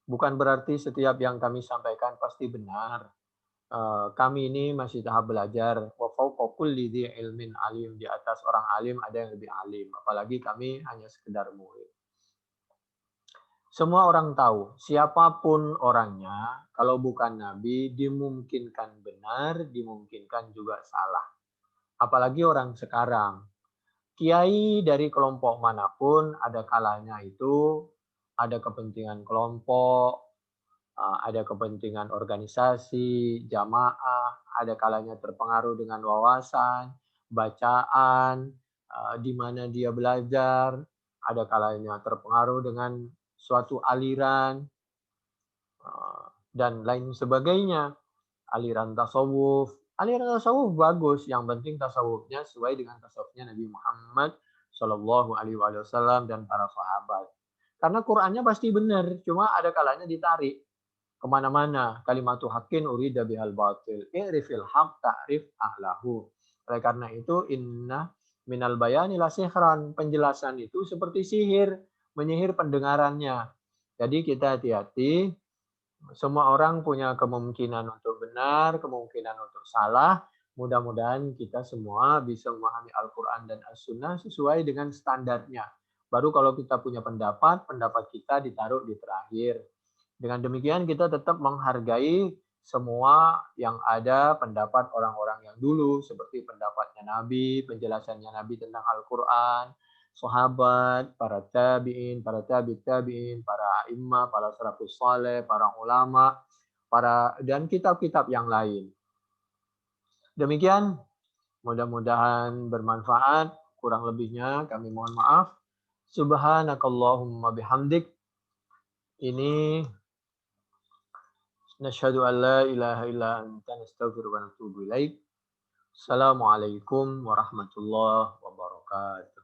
bukan berarti setiap yang kami sampaikan pasti benar. Kami ini masih tahap belajar. Wa fauqa kulli dzi ilmin alim. Di atas orang alim ada yang lebih alim. Apalagi kami hanya sekedar murid. Semua orang tahu, siapapun orangnya, kalau bukan nabi, dimungkinkan benar, dimungkinkan juga salah. Apalagi orang sekarang. Kiai dari kelompok manapun, ada kalanya itu ada kepentingan kelompok, ada kepentingan organisasi, jamaah, ada kalanya terpengaruh dengan wawasan, bacaan, di mana dia belajar, ada kalanya terpengaruh dengan suatu aliran, dan lain sebagainya. Aliran tasawuf bagus, yang penting tasawufnya sesuai dengan tasawufnya Nabi Muhammad Shallallahu Alaihi Wasallam dan para sahabat. Karena Qurannya pasti benar, cuma ada kalanya ditarik kemana-mana. Kalimatu haqqin urida bihal batil. I'rifil haq ta'rif ahlahu. Oleh karena itu, inna minal bayani la sihran. Penjelasan itu seperti sihir, menyihir pendengarannya. Jadi kita hati-hati, semua orang punya kemungkinan untuk benar, kemungkinan untuk salah. Mudah-mudahan kita semua bisa memahami Al-Quran dan As-Sunnah sesuai dengan standarnya. Baru kalau kita punya pendapat, pendapat kita ditaruh di terakhir. Dengan demikian kita tetap menghargai semua yang ada pendapat orang-orang yang dulu, seperti pendapatnya Nabi, penjelasannya Nabi tentang Al-Quran, sahabat, para tabi'in, para tabi'in, para imam, para salafus saleh, para ulama, dan kitab-kitab yang lain. Demikian, mudah-mudahan bermanfaat. Kurang lebihnya kami mohon maaf. Subhanakallahumma bihamdik. Ini nasyhadu an la ilaha illa anta nastaghfiruka wa natubu ilaik. Assalamualaikum warahmatullahi wabarakatuh.